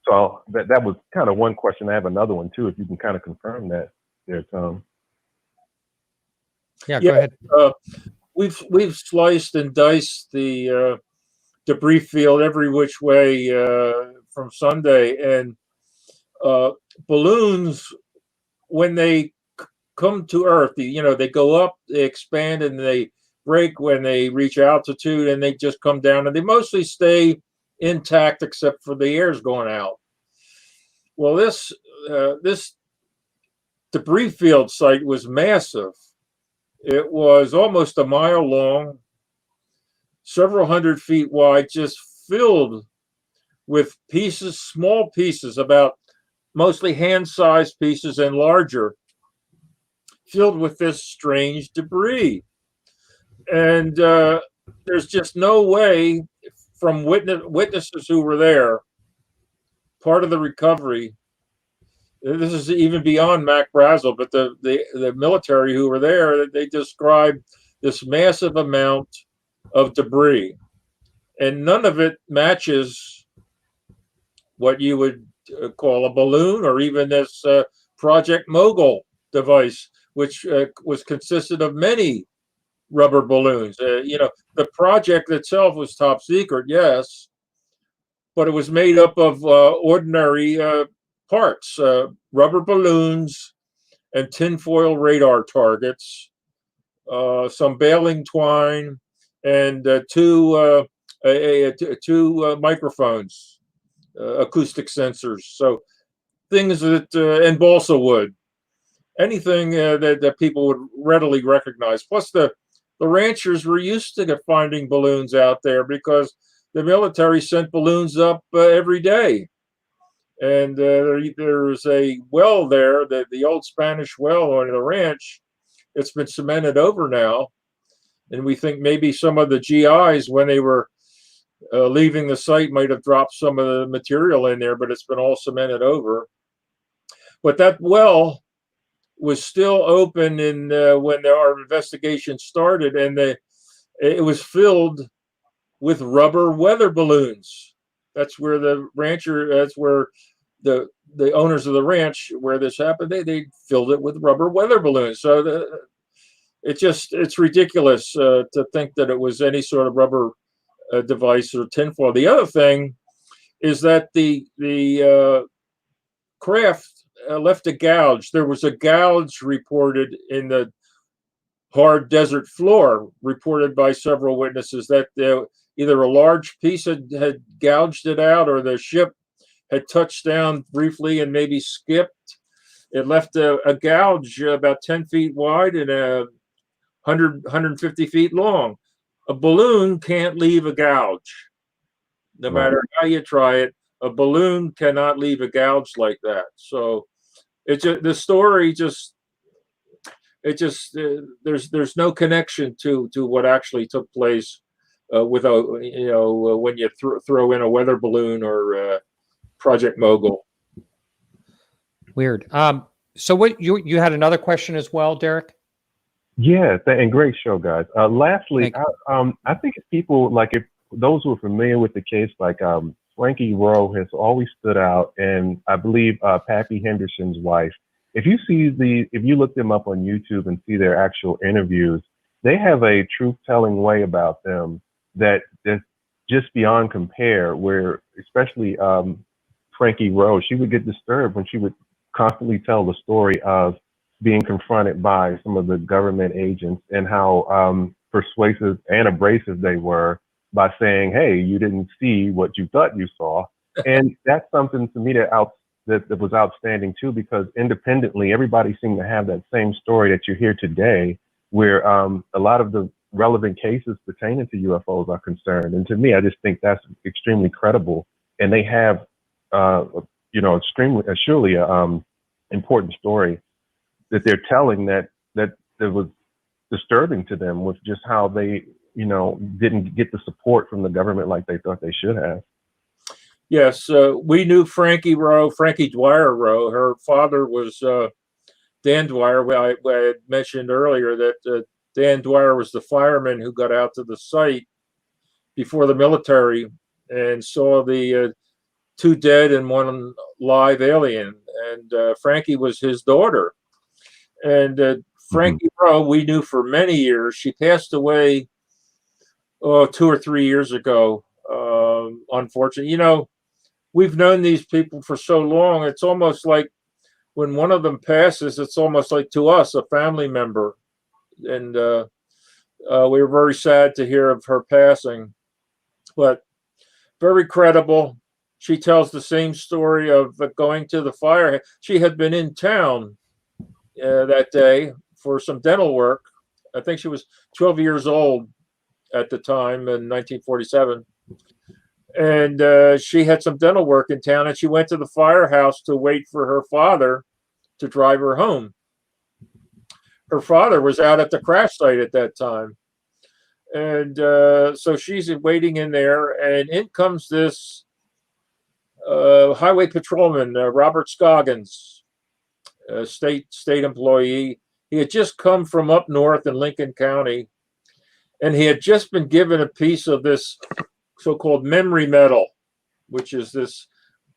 So that was kind of one question. I have another one too, if you can kind of confirm that there, Tom. Yeah, go ahead. We've sliced and diced the debris field every which way from Sunday, and balloons, when they come to Earth, they go up, they expand, and they break when they reach altitude, and they just come down, and they mostly stay intact except for the air's going out. Well, this debris field site was massive. It was almost a mile long, several hundred feet wide, just filled with pieces, small pieces, about mostly hand-sized pieces and larger, filled with this strange debris. And there's just no way, from witnesses who were there, part of the recovery, this is even beyond Mac Brazel, but the military who were there, they described this massive amount of debris. And none of it matches what you would call a balloon, or even this Project Mogul device, which was consisted of many rubber balloons. The project itself was top secret, yes, but it was made up of ordinary parts, rubber balloons and tinfoil radar targets, some baling twine, and two microphones, acoustic sensors. So things that, and balsa wood, anything that people would readily recognize. Plus the ranchers were used to finding balloons out there because the military sent balloons up every day. And there's a well there, the old Spanish well on the ranch. It's been cemented over now. And we think maybe some of the GIs, when they were leaving the site, might have dropped some of the material in there, but it's been all cemented over. But that well was still open when our investigation started, and it was filled with rubber weather balloons. That's where the owners of the ranch, where this happened, they filled it with rubber weather balloons. So it's ridiculous to think that it was any sort of rubber device or tinfoil. The other thing is that the craft left a gouge. There was a gouge reported in the hard desert floor, reported by several witnesses, that either a large piece had gouged it out, or the ship had touched down briefly and maybe skipped. It left a gouge about 10 feet wide and 150 feet long. A balloon can't leave a gouge. No matter how you try it, a balloon cannot leave a gouge like that. So the story there's no connection to what actually took place when you throw in a weather balloon or Project Mogul. Weird. So what you had another question as well, Derek? Yeah, and great show, guys. Lastly, I think people, like, if those who are familiar with the case, like Frankie Rowe has always stood out, and I believe Pappy Henderson's wife. If you look them up on YouTube and see their actual interviews, they have a truth-telling way about them that's just beyond compare. Where especially Frankie Rowe, she would get disturbed when she would constantly tell the story of being confronted by some of the government agents and how persuasive and abrasive they were by saying, "Hey, you didn't see what you thought you saw." And that's something to me that was outstanding too, because independently, everybody seemed to have that same story that you hear today, where a lot of the relevant cases pertaining to UFOs are concerned. And to me, I just think that's extremely credible. And they have, surely important story that they're telling that it was disturbing to them, with just how they, didn't get the support from the government like they thought they should have. Yes, we knew Frankie Dwyer Rowe. Her father was Dan Dwyer. I had mentioned earlier that Dan Dwyer was the fireman who got out to the site before the military and saw the 2 dead and 1 live alien. And Frankie was his daughter. And Frankie Rowe, we knew for many years. She passed away 2 or 3 years ago. Unfortunately, we've known these people for so long. It's almost like when one of them passes, it's almost like to us, a family member. And we were very sad to hear of her passing, but very credible. She tells the same story of going to the fire. She had been in town that day for some dental work. I think she was 12 years old at the time in 1947. And she had some dental work in town, and she went to the firehouse to wait for her father to drive her home. Her father was out at the crash site at that time. And so she's waiting in there, and in comes this highway patrolman, Robert Scoggins, a state employee. He had just come from up north in Lincoln County, and he had just been given a piece of this so-called memory metal, which is this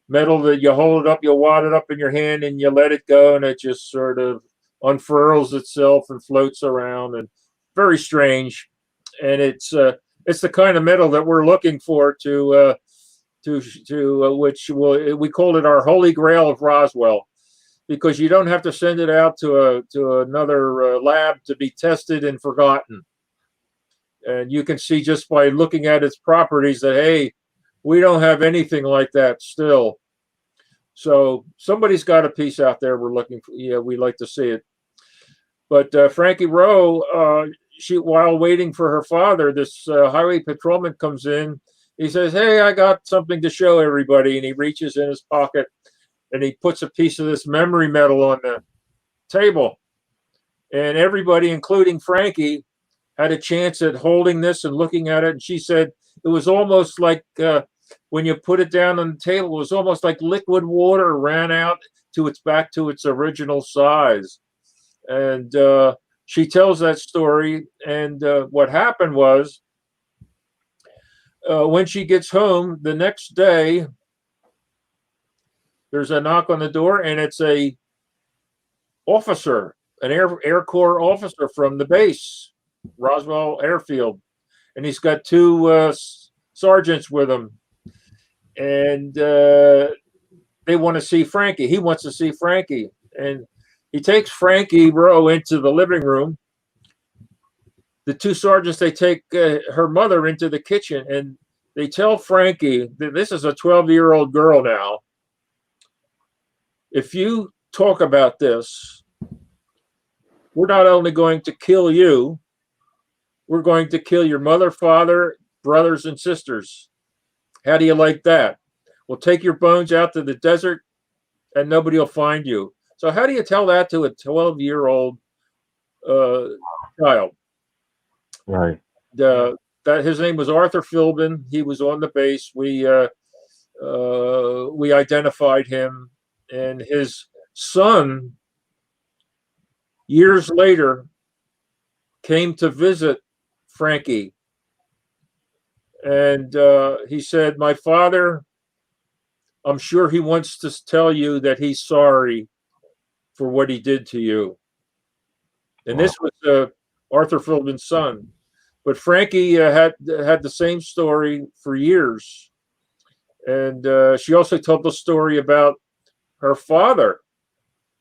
metal that you hold it up, you wad it up in your hand, and you let it go, and it just sort of unfurls itself and floats around, and very strange. And it's the kind of metal that we're looking for to which we call it our Holy Grail of Roswell, because you don't have to send it out to another lab to be tested and forgotten. And you can see just by looking at its properties that, hey, we don't have anything like that still. So somebody's got a piece out there we're looking for. Yeah, we'd like to see it. But Frankie Rowe, she, while waiting for her father, this highway patrolman comes in. He says, hey, I got something to show everybody. And he reaches in his pocket and he puts a piece of this memory metal on the table. And everybody, including Frankie, had a chance at holding this and looking at it. And she said it was almost like when you put it down on the table, it was almost like liquid water ran out to its back to its original size. And she tells that story. And what happened was, when she gets home the next day, there's a knock on the door, and it's a officer, an Air Corps officer from the base, Roswell Airfield, and he's got two sergeants with him, and they want to see Frankie. He wants to see Frankie, and he takes Frankie Rowe into the living room. The two sergeants, they take her mother into the kitchen, and they tell Frankie that this is a 12-year-old girl now. If you talk about this, we're not only going to kill you, we're going to kill your mother, father, brothers, and sisters. How do you like that? We'll take your bones out to the desert and nobody will find you. So how do you tell that to a 12-year-old child? Right. That his name was Arthur Philbin. He was on the base. We identified him, and his son years later came to visit Frankie, and he said, my father, I'm sure he wants to tell you that he's sorry for what he did to you. And this was Arthur Philbin's son. But Frankie had the same story for years. And she also told the story about her father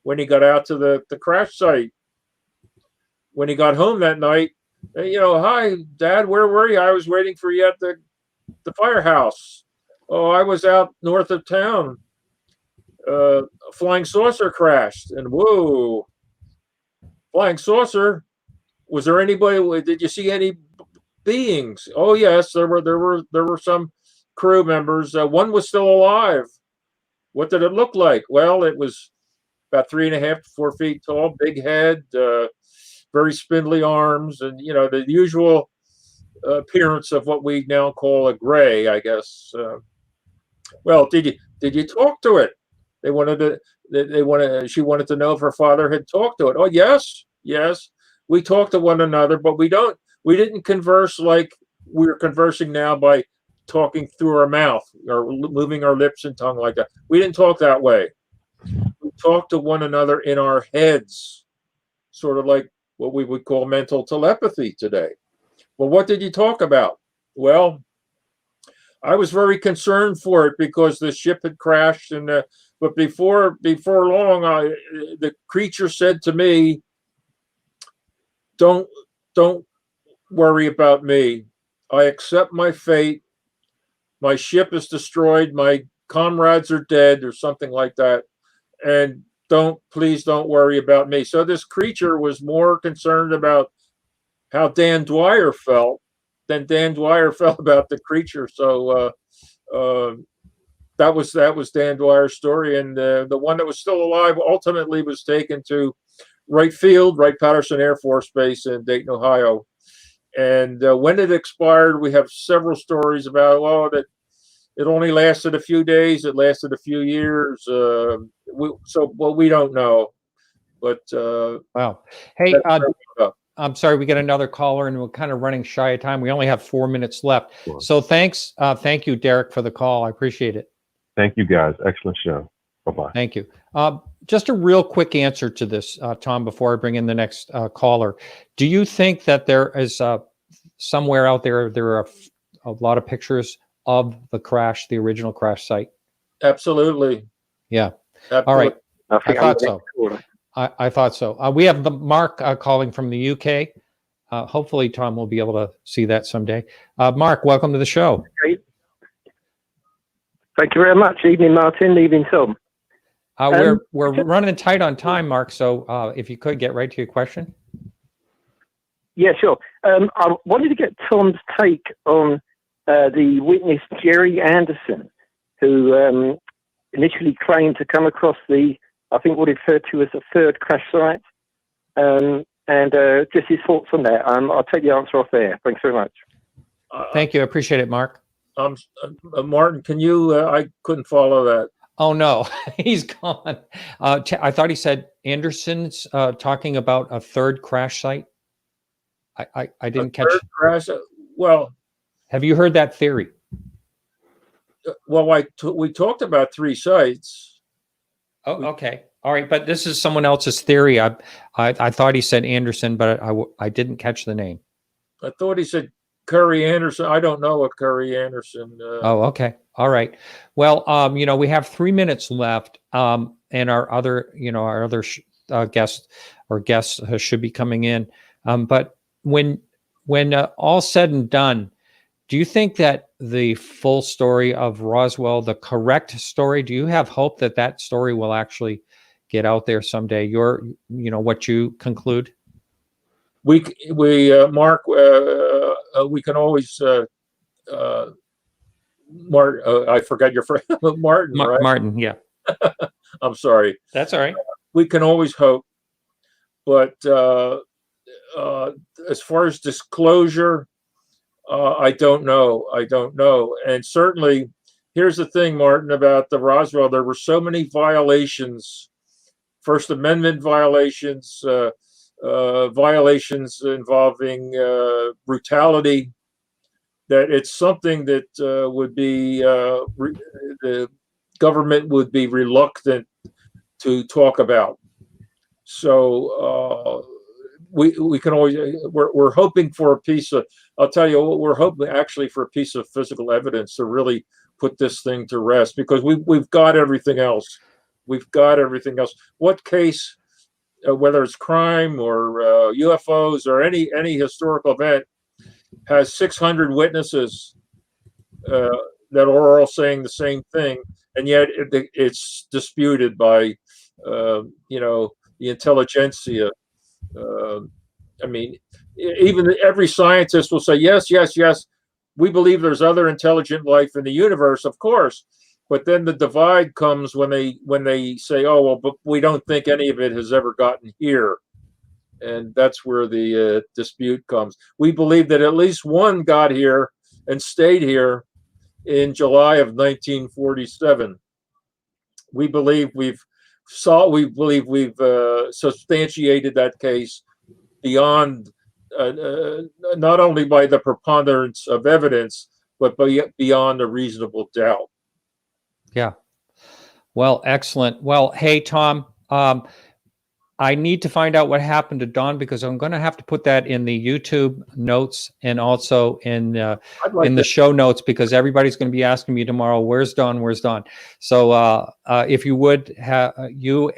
when he got out to the crash site. When he got home that night, hi, Dad, where were you? I was waiting for you at the firehouse. Oh, I was out north of town. A flying saucer crashed. And whoa, flying saucer? Was there anybody? Did you see any beings? Oh yes, there were some crew members. One was still alive. What did it look like? Well, it was about 3.5 to 4 feet tall, big head, very spindly arms, and the usual appearance of what we now call a gray, I guess. Well, did you talk to it? She wanted to know if her father had talked to it. Oh yes. We talked to one another, but we didn't converse like we're conversing now by talking through our mouth or moving our lips and tongue like that. We didn't talk that way. We talked to one another in our heads, sort of like what we would call mental telepathy today. Well, what did you talk about? Well, I was very concerned for it because the ship had crashed, but before long, the creature said to me, Don't worry about me. I accept my fate. My ship is destroyed. My comrades are dead, or something like that. And please don't worry about me. So this creature was more concerned about how Dan Dwyer felt than Dan Dwyer felt about the creature. So that was Dan Dwyer's story. And the one that was still alive ultimately was taken to Wright Field, Wright-Patterson Air Force Base in Dayton, Ohio. And when it expired, we have several stories about, that it only lasted a few days, it lasted a few years. We don't know. But wow. Hey, I'm sorry, we got another caller and we're kind of running shy of time. We only have 4 minutes left. Sure. So thanks. Thank you, Derek, for the call. I appreciate it. Thank you, guys. Excellent show. Bye-bye. Thank you. just a real quick answer to this, Tom, before I bring in the next caller. Do you think that there is somewhere out there, there are a lot of pictures of the crash, the original crash site? Absolutely. Yeah. Absolutely. All right. I I thought so. I thought so. We have the Mark calling from the UK. Hopefully, Tom will be able to see that someday. Mark, welcome to the show. Great. Thank you very much. Evening, Martin. Evening, Tom. We're running tight on time, Mark. So if you could get right to your question. Yeah, sure. I wanted to get Tom's take on the witness Jerry Anderson, who initially claimed to come across I think what he referred to as a third crash site, and just his thoughts on that. I'll take the answer off there. Thanks very much. Thank you. I appreciate it, Mark. Martin, can you? I couldn't follow that. Oh no, he's gone. I thought he said Anderson's talking about a third crash site. I didn't catch. Third crash. Well, have you heard that theory? Well, we talked about 3 sites. Oh, okay. All right. But this is someone else's theory. I thought he said Anderson, but I didn't catch the name. I thought he said Carey Anderson. I don't know what Carey Anderson. Oh, okay. All right. Well, we have 3 minutes left, and our other guests should be coming in. But when all said and done, do you think that the full story of Roswell, the correct story, do you have hope that that story will actually get out there someday? What you conclude? We Mark, we can always I forgot your friend Martin. Right? Martin, yeah. I'm sorry. That's all right. We can always hope, but as far as disclosure, I don't know. And certainly, here's the thing, Martin, about the Roswell. There were so many violations, First Amendment violations, violations involving brutality, that it's something that would be the government would be reluctant to talk about. So we can always we're hoping for a piece of. I'll tell you what, we're hoping actually for a piece of physical evidence to really put this thing to rest, because we've got everything else. We've got everything else. What case, whether it's crime or UFOs or any historical event, has 600 witnesses that are all saying the same thing, and yet it's disputed by the intelligentsia. I mean, even every scientist will say, yes, we believe there's other intelligent life in the universe, of course. But then the divide comes when they say, oh, well, but we don't think any of it has ever gotten here. And that's where the dispute comes. We believe that at least one got here and stayed here in July of 1947. We believe we've substantiated that case beyond not only by the preponderance of evidence, but beyond a reasonable doubt. Yeah. Well, excellent. Well, hey, Tom, I need to find out what happened to Don, because I'm going to have to put that in the YouTube notes and also in the show notes, because everybody's going to be asking me tomorrow, where's Don? Where's Don? So if you would have you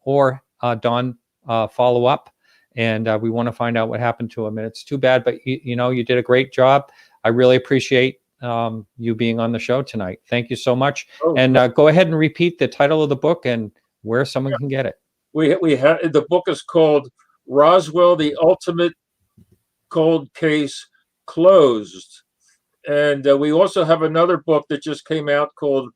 or Don follow up, and we want to find out what happened to him. And it's too bad, but you did a great job. I really appreciate you being on the show tonight. Thank you so much. Oh, and go ahead and repeat the title of the book and where someone can get it. We have the book is called Roswell: The Ultimate Cold Case Closed, and we also have another book that just came out called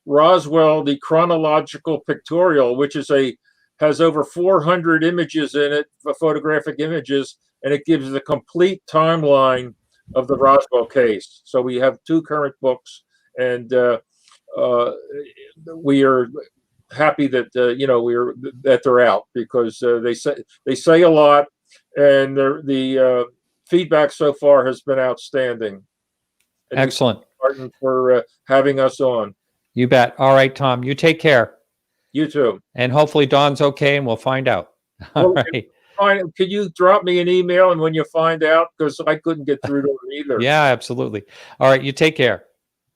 Roswell: The Chronological Pictorial, which has over 400 images in it, photographic images, and it gives the complete timeline of the Roswell case. So we have 2 current books, and we are happy that that they're out, because they say a lot, and the feedback so far has been outstanding. And excellent. Martin, for having us on. You bet. All right, Tom, you take care. You too. And hopefully Don's okay, and we'll find out. All Well, right. Could you drop me an email, and when you find out, because I couldn't get through to him either. Yeah, absolutely. All right, you take care.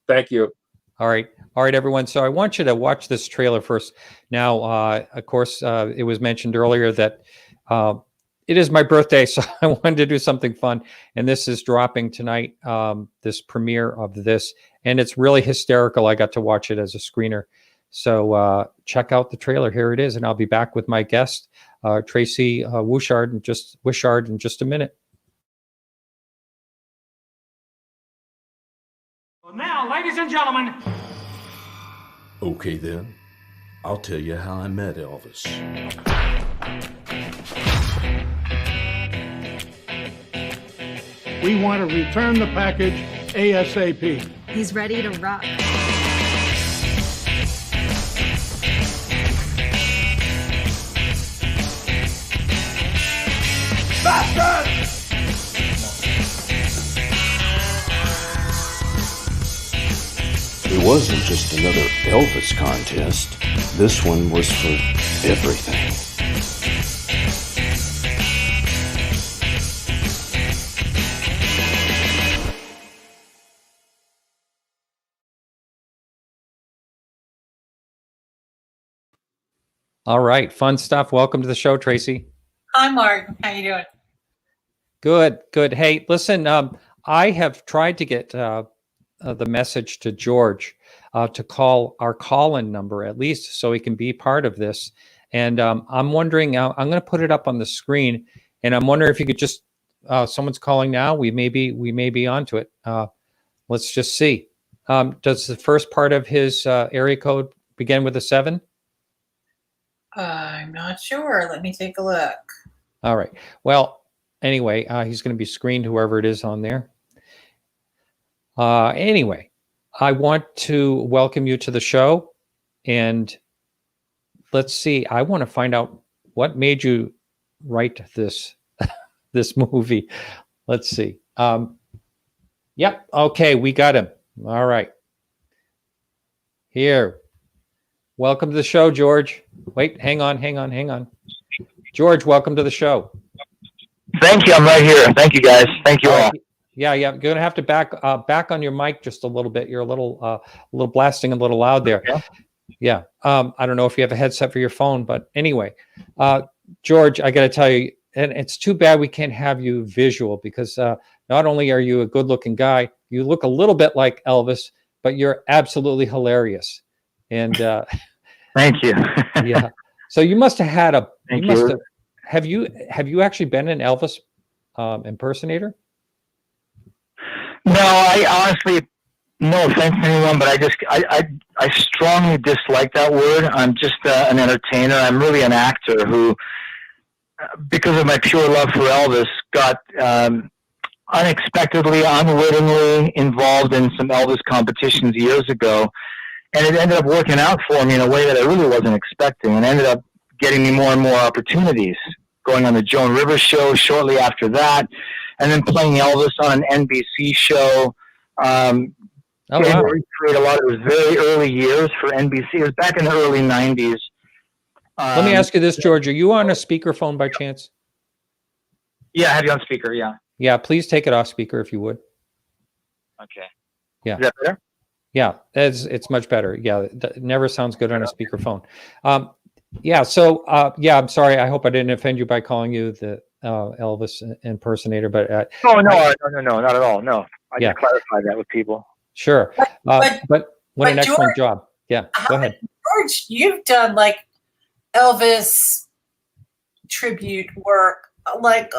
Thank you. All right, everyone. So I want you to watch this trailer first. Now, of course, it was mentioned earlier that it is my birthday, so I wanted to do something fun, and this is dropping tonight. This premiere of this, and it's really hysterical. I got to watch it as a screener. So check out the trailer. Here it is, and I'll be back with my guest, Tracy Wuischpard, in just a minute. Now, ladies and gentlemen. Okay then, I'll tell you how I met Elvis. We want to return the package ASAP. He's ready to rock. It wasn't just another Elvis contest. This one was for everything. All right, fun stuff. Welcome to the show, Tracy. Hi, Martin. How you doing? Good. Hey, listen, I have tried to get the message to George to call our call-in number at least so he can be part of this. And I'm wondering, I'm going to put it up on the screen, and I'm wondering if you could just, someone's calling now. We may be onto it. Let's just see. Does the first part of his area code begin with a 7? I'm not sure. Let me take a look. All right. Well, anyway, he's going to be screened, whoever it is on there. Anyway, I want to welcome you to the show. And let's see. I want to find out what made you write this this movie. Let's see. Yep. Okay, we got him. All right. Here. Welcome to the show, George. Wait, hang on. George, welcome to the show. Thank you. I'm right here. Thank you, guys. Thank you all. Yeah. You're gonna have to back on your mic just a little bit. You're a little blasting, a little loud there. Yeah. I don't know if you have a headset for your phone, but anyway, George, I got to tell you, and it's too bad we can't have you visual because not only are you a good-looking guy, you look a little bit like Elvis, but you're absolutely hilarious. And thank you. Yeah. So you must have had a. Thank you. Have you actually been an Elvis impersonator? No, I honestly, no offense to anyone, but I strongly dislike that word. I'm just an entertainer. I'm really an actor who, because of my pure love for Elvis, got unexpectedly, unwittingly involved in some Elvis competitions years ago. And it ended up working out for me in a way that I really wasn't expecting, and ended up getting me more and more opportunities, going on the Joan Rivers show shortly after that, and then playing Elvis on an NBC show. Wow. Recreate a lot of his very early years for NBC. It was back in the early 90s. Let me ask you this, George. Are you on a speakerphone by chance? Yeah, I have you on speaker, yeah. Yeah, please take it off speaker if you would. Okay. Yeah. Is that better? Yeah, it's much better. Yeah, it never sounds good on a speakerphone. Yeah, so I'm sorry. I hope I didn't offend you by calling you the Elvis impersonator, but no, not at all. No, I just clarify that with people. Sure, but what an excellent George, job. Yeah, go ahead, George. You've done like Elvis tribute work like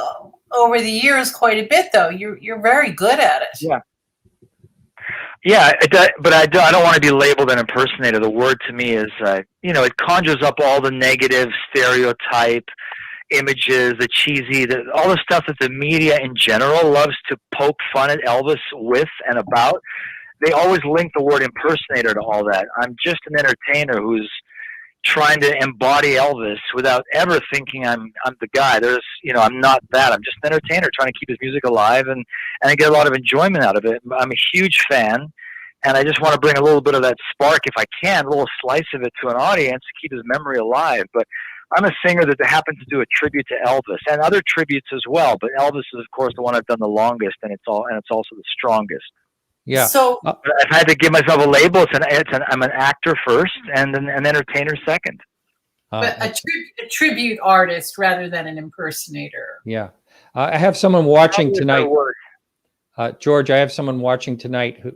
over the years quite a bit, though. You're very good at it. Yeah. Yeah, but I don't want to be labeled an impersonator. The word to me is, it conjures up all the negative stereotype images, the cheesy, all the stuff that the media in general loves to poke fun at Elvis with and about. They always link the word impersonator to all that. I'm just an entertainer who's trying to embody Elvis without ever thinking I'm the guy. I'm not that. I'm just an entertainer trying to keep his music alive, and I get a lot of enjoyment out of it. I'm a huge fan. And I just want to bring a little bit of that spark, if I can, a little slice of it to an audience to keep his memory alive. But I'm a singer that happens to do a tribute to Elvis and other tributes as well. But Elvis is, of course, the one I've done the longest, and it's also the strongest. Yeah. So But if I had to give myself a label, I'm an actor first and an entertainer second. but a tribute artist rather than an impersonator. Yeah. I have someone watching Probably a tonight. better word. George, I have someone watching tonight who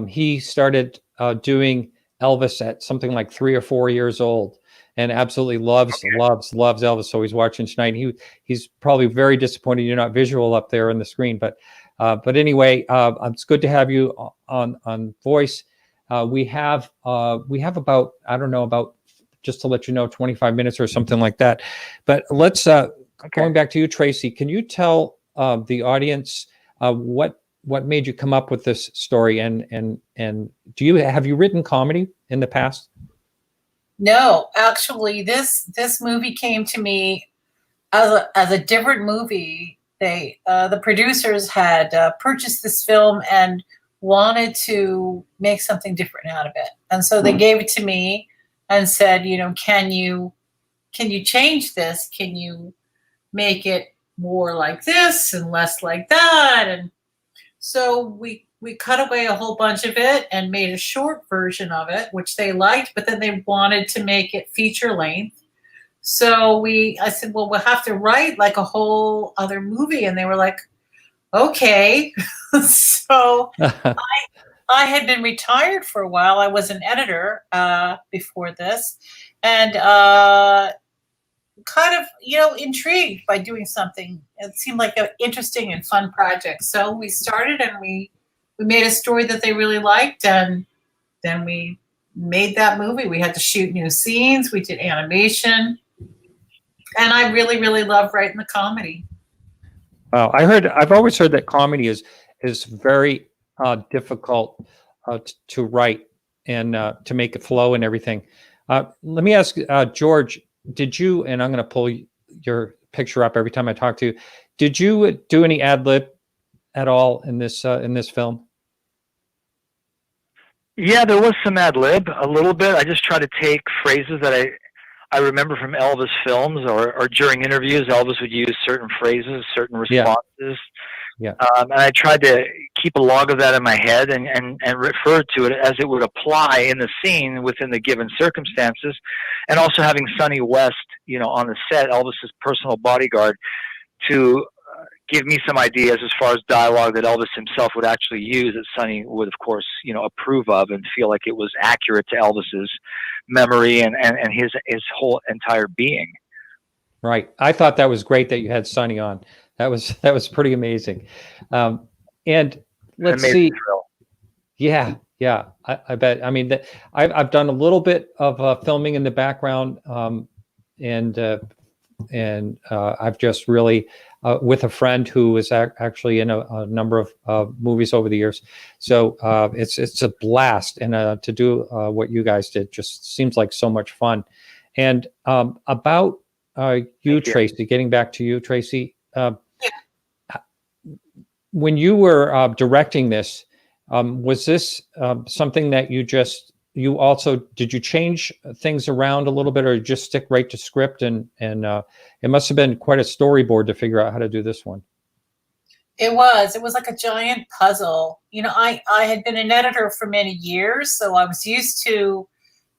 he started doing Elvis at something like 3 or 4 years old, and absolutely loves Elvis. So he's watching tonight. He's probably very disappointed you're not visual up there on the screen, but anyway, it's good to have you on voice. We have about, I don't know, about, just to let you know, 25 minutes or something like that. But let's going back to you, Tracy. Can you tell the audience what made you come up with this story, and have you written comedy in the past? No, actually, this movie came to me as a different movie. The producers had purchased this film and wanted to make something different out of it, and so they gave it to me and said, can you change this? Can you make it more like this and less like that? And so we cut away a whole bunch of it and made a short version of it, which they liked, but then they wanted to make it feature length. So I said, well, we'll have to write like a whole other movie. And they were like, okay. So I had been retired for a while. I was an editor before this, and kind of, intrigued by doing something. It seemed like an interesting and fun project. So we started, and we made a story that they really liked, and then we made that movie. We had to shoot new scenes. We did animation, and I really, really love writing the comedy. Wow, I've always heard that comedy is very difficult to write and to make it flow and everything. Let me ask George. Did you, and I'm going to pull your picture up every time I talk to you, did you do any ad lib at all in this film? Yeah, there was some ad lib, a little bit. I just try to take phrases that I remember from Elvis films, or during interviews, Elvis would use certain phrases, certain responses. Yeah. And I tried to keep a log of that in my head and refer to it as it would apply in the scene within the given circumstances. And also having Sonny West, on the set, Elvis's personal bodyguard, to give me some ideas as far as dialogue that Elvis himself would actually use, that Sonny would, of course, approve of and feel like it was accurate to Elvis's memory and his whole entire being. Right. I thought that was great that you had Sonny on. That was pretty amazing. And let's see. Yeah. I bet. I mean, I've done a little bit of filming in the background, and I've just really with a friend who is actually in a number of movies over the years. So it's a blast, and to do what you guys did just seems like so much fun. And about you, Tracy, getting back to you, Tracy. When you were directing this, was this something that you also did you change things around a little bit, or just stick right to script? And it must have been quite a storyboard to figure out how to do this one. It was like a giant puzzle. I had been an editor for many years, so I was used to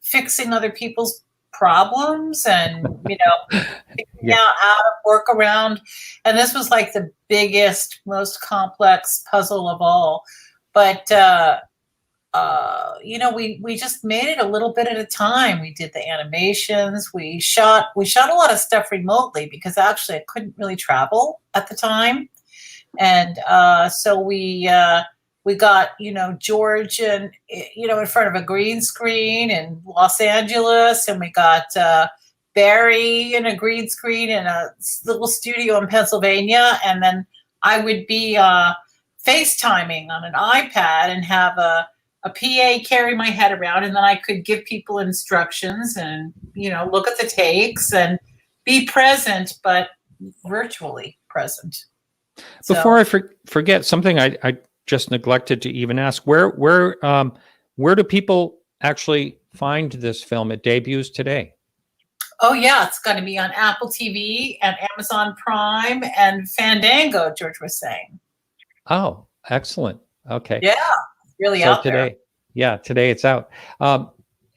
fixing other people's problems and figuring out how to work around. And this was like the biggest, most complex puzzle of all. But we just made it a little bit at a time. We did the animations. We shot a lot of stuff remotely because actually I couldn't really travel at the time. And so we got, George and, in front of a green screen in Los Angeles. And we got Barry in a green screen in a little studio in Pennsylvania. And then I would be FaceTiming on an iPad and have a PA carry my head around. And then I could give people instructions and, look at the takes and be present, but virtually present. Before I forget, something I just neglected to even ask, where do people actually find this film? It debuts today. Oh yeah, it's going to be on Apple TV and Amazon Prime and Fandango. George was saying. Oh, excellent. Okay. Yeah, really So out today, there. yeah, today it's out.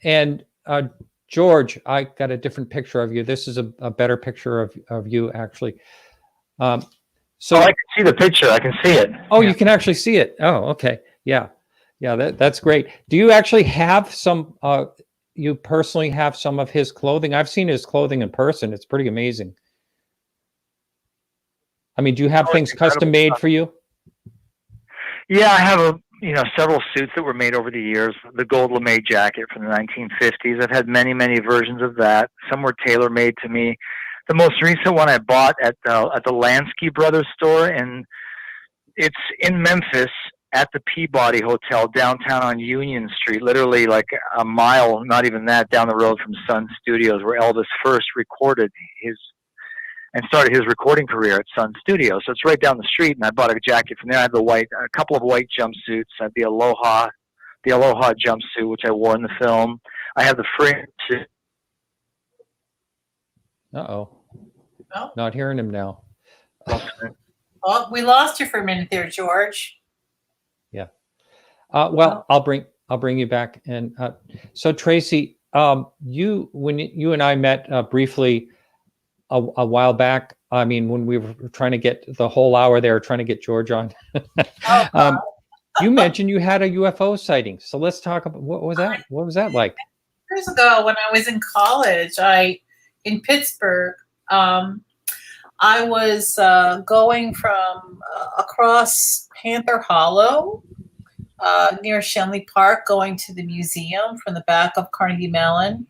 And George, I got a different picture of you. This is a better picture of you, actually. So I can see the picture. I can see it. Oh, you can actually see it. Oh, okay. Yeah. Yeah, that's great. Do you actually have some, you personally have some of his clothing? I've seen his clothing in person. It's pretty amazing. I mean, do you have things custom made for you? Yeah, I have several suits that were made over the years. The gold lame jacket from the 1950s. I've had many versions of that. Some were tailor made to me. The most recent one I bought at the Lansky Brothers store, and it's in Memphis at the Peabody Hotel downtown on Union Street, literally like a mile, not even that, down the road from Sun Studios, where Elvis first recorded and started his recording career at Sun Studios. So it's right down the street, and I bought a jacket from there. I have a couple of white jumpsuits. I have the Aloha jumpsuit, which I wore in the film. I have the fringe suit. Uh-oh. Oh. Not hearing him now. Oh, we lost you for a minute there, George. Yeah. Well, I'll bring you back. And so Tracy, when you and I met briefly a while back, I mean, when we were trying to get the whole hour there, trying to get George on, you mentioned you had a UFO sighting. So let's talk about what was that? What was that like? Years ago, when I was in college, in Pittsburgh, I was going from across Panther Hollow near Shenley Park, going to the museum from the back of Carnegie Mellon.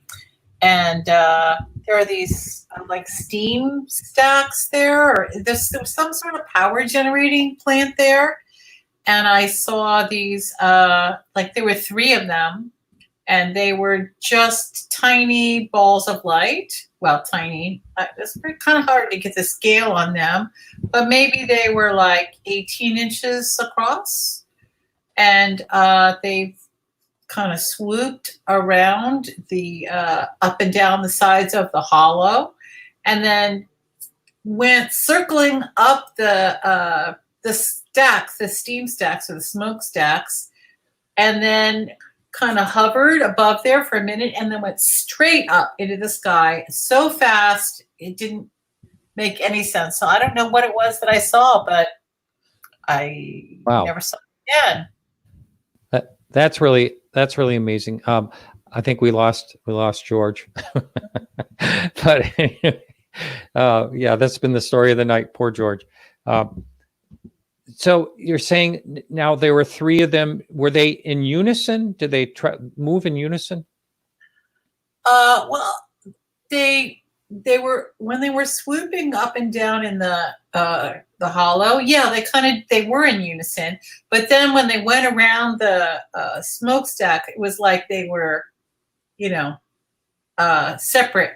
And there are these like steam stacks there. Or there was some sort of power generating plant there. And I saw these, like there were 3 of them. And they were just tiny balls of light. Well, tiny. It's kind of hard to get the scale on them. But maybe they were like 18 inches across. And they've kind of swooped around the up and down the sides of the hollow. And then went circling up the stacks, the steam stacks or the smoke stacks. And then kind of hovered above there for a minute and then went straight up into the sky so fast it didn't make any sense. So I don't know what it was that I saw, but I never saw it again. That's really amazing. I think we lost George, but yeah, that's been the story of the night. Poor George. So you're saying now there were 3 of them. Were they in unison? Did they move in unison? Well, they were, when they were swooping up and down in the hollow. Yeah, they were in unison. But then when they went around the smokestack, it was like they were, separate.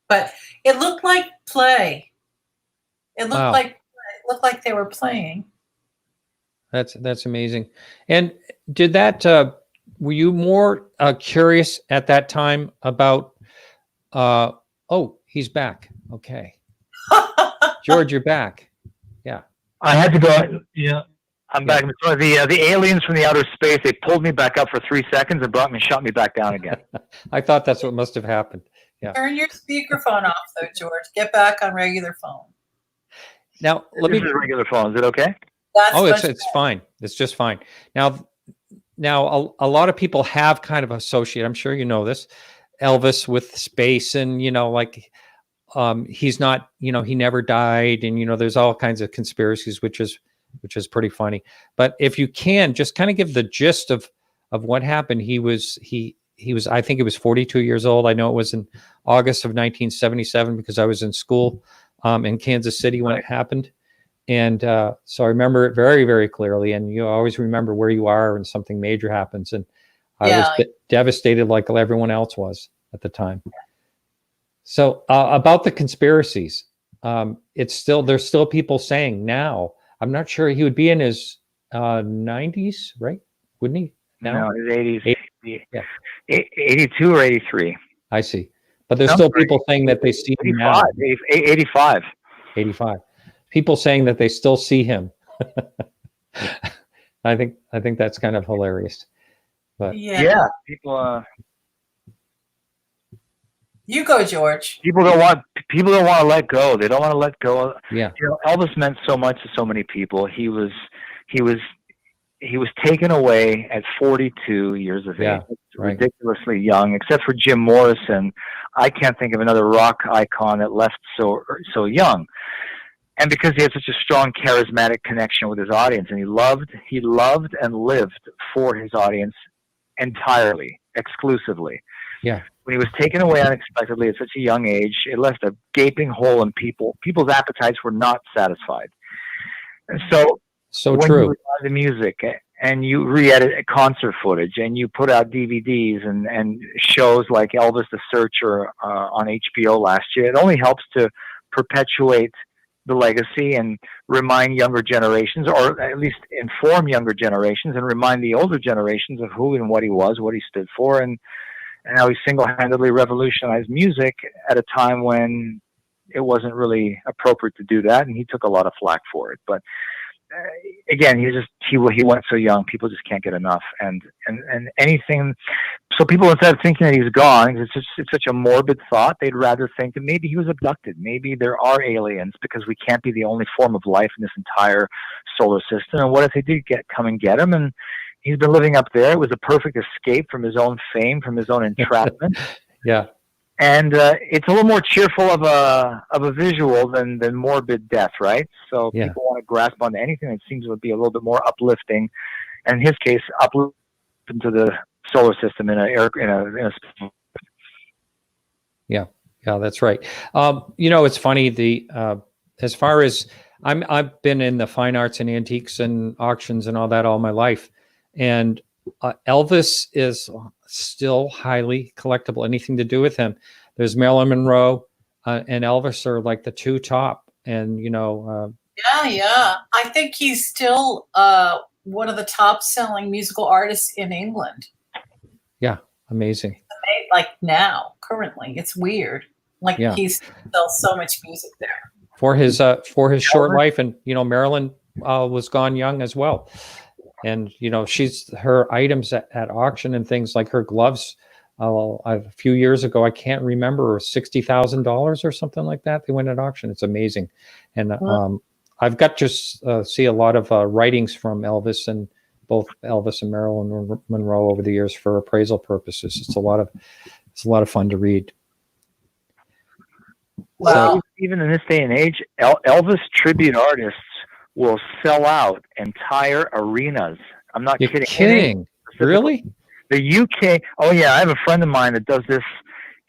But it looked like play. It looked like they were playing. That's amazing. And did that? Were you more curious at that time about? Oh, he's back. Okay, George, you're back. Yeah, I had to go. Yeah, I'm back. The aliens from the outer space, they pulled me back up for 3 seconds and shot me back down again. I thought that's what must have happened. Yeah. Turn your speakerphone off, though, George. Get back on regular phone. Now this is a regular phone. Is it okay? It's fine. It's just fine. Now a lot of people have kind of associated, I'm sure you know this, Elvis with space, and he's not, he never died, and there's all kinds of conspiracies, which is pretty funny. But if you can just kind of give the gist of what happened. He was I think he was 42 years old. I know it was in August of 1977 because I was in school in Kansas City when it happened. And so I remember it very, very clearly. And you always remember where you are when something major happens. And I was devastated like everyone else was at the time. So about the conspiracies, there's still people saying now, I'm not sure he would be in his 90s, right? Wouldn't he? No, his 80s. Yeah. 82 or 83. I see. But there's still people saying that they see him now. 85. 85. People saying that they still see him. I think that's kind of hilarious. But yeah, people. You go, George. People don't want to let go. They don't want to let go. Yeah. You know, Elvis meant so much to so many people. He was taken away at 42 years of age. Right. Ridiculously young, except for Jim Morrison. I can't think of another rock icon that left so young. And because he had such a strong charismatic connection with his audience, and he loved and lived for his audience entirely, exclusively. Yeah. When he was taken away unexpectedly at such a young age, it left a gaping hole in people. People's appetites were not satisfied. And so when true. You revive the music and you re-edit concert footage and you put out DVDs and shows like Elvis the Searcher on HBO last year, it only helps to perpetuate the legacy and remind younger generations, or at least inform younger generations and remind the older generations of who and what he was, what he stood for, and how he single-handedly revolutionized music at a time when it wasn't really appropriate to do that, and he took a lot of flack for it. But again, he went so young, people just can't get enough, and anything. So people, instead of thinking that he's gone, it's such a morbid thought. They'd rather think that maybe he was abducted, maybe there are aliens, because we can't be the only form of life in this entire solar system. And what if they did come and get him? And he's been living up there. It was a perfect escape from his own fame, from his own entrapment. Yeah. And it's a little more cheerful of a visual than morbid death, right? So people want to grasp onto anything that seems to be a little bit more uplifting, and in his case, uplifting to the solar system in a. Yeah, that's right. It's funny. As far as I've been in the fine arts and antiques and auctions and all that all my life, and Elvis is still highly collectible. Anything to do with him. There's Marilyn Monroe and Elvis are like the two top, and Yeah. I think he's still one of the top selling musical artists in England. Yeah, amazing. Like now, currently, it's weird. Like he sells so much music there. For his short life, and Marilyn was gone young as well. And her items at auction and things like her gloves. A few years ago, I can't remember, $60,000 or something like that. They went at auction. It's amazing, and I've got to see a lot of writings from Elvis and both Elvis and Marilyn Monroe over the years for appraisal purposes. It's a lot of fun to read. Well, so, even in this day and age, Elvis tribute artists will sell out entire arenas. I'm not You're kidding. Kidding? Really? The UK. Oh yeah, I have a friend of mine that does this.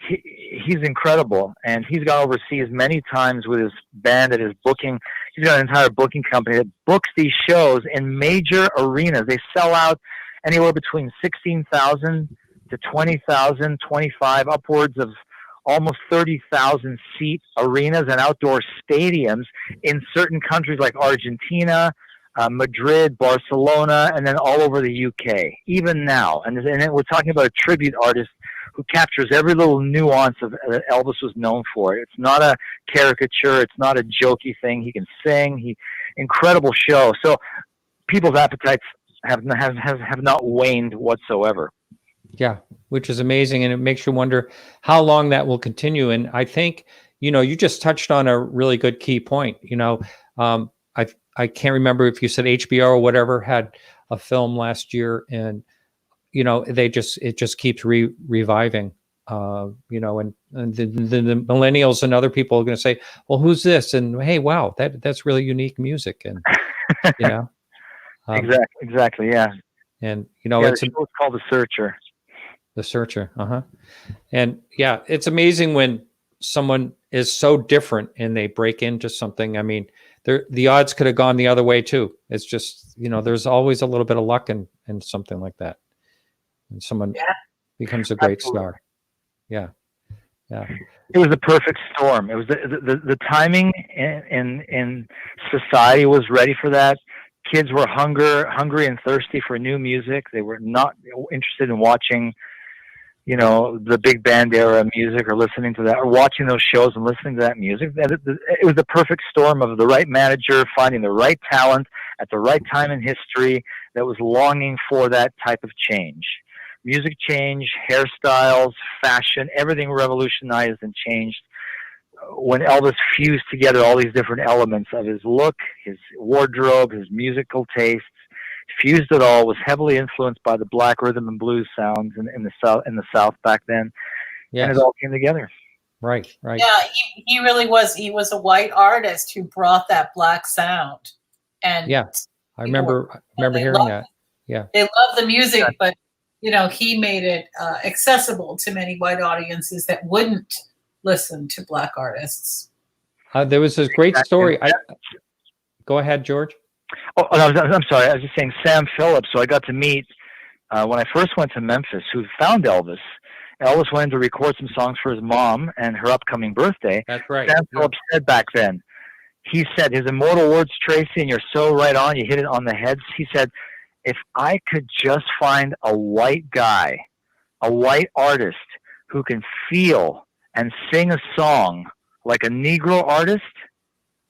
He's incredible, and he's gone overseas many times with his band that is booking. He's got an entire booking company that books these shows in major arenas. They sell out anywhere between 16,000 to 20,000, 25, upwards of almost 30,000 seat arenas and outdoor stadiums in certain countries like Argentina, Madrid, Barcelona, and then all over the UK, even now. And we're talking about a tribute artist who captures every little nuance of Elvis was known for. It's not a caricature. It's not a jokey thing. He can sing. Incredible show. So people's appetites have not waned whatsoever. Yeah, which is amazing, and it makes you wonder how long that will continue. And I think, you just touched on a really good key point. I can't remember if you said HBO or whatever had a film last year, and it just keeps reviving. And the millennials and other people are going to say, "Well, who's this?" And hey, wow, that's really unique music, and exactly, yeah. And it's called The Searcher. The Searcher, and yeah, it's amazing when someone is so different and they break into something. I mean, the odds could have gone the other way too. It's just there's always a little bit of luck in something like that, and someone becomes a great star. Yeah. It was the perfect storm. It was the timing in society was ready for that. Kids were hungry and thirsty for new music. They were not interested in watching, you know, the big band era music or listening to that or watching those shows and listening to that music. It was the perfect storm of the right manager finding the right talent at the right time in history that was longing for that type of change. Music change, hairstyles, fashion, everything revolutionized and changed when Elvis fused together all these different elements of his look, his wardrobe, his musical tastes, fused it all, was heavily influenced by the black rhythm and blues sounds in the South back then. Yes. And it all came together. Right. Yeah, he really was. He was a white artist who brought that black sound. And yeah, I remember hearing that. Yeah, they love the music, but you know, he made it accessible to many white audiences that wouldn't listen to black artists. There was this great story. Go ahead, George. Oh, I'm sorry. I was just saying Sam Phillips. So I got to meet when I first went to Memphis, who found Elvis. Elvis wanted to record some songs for his mom and her upcoming birthday. That's right. Sam Phillips said back then, he said his immortal words, Tracy, and you're so right on, you hit it on the head. He said, if I could just find a white guy, a white artist who can feel and sing a song like a Negro artist,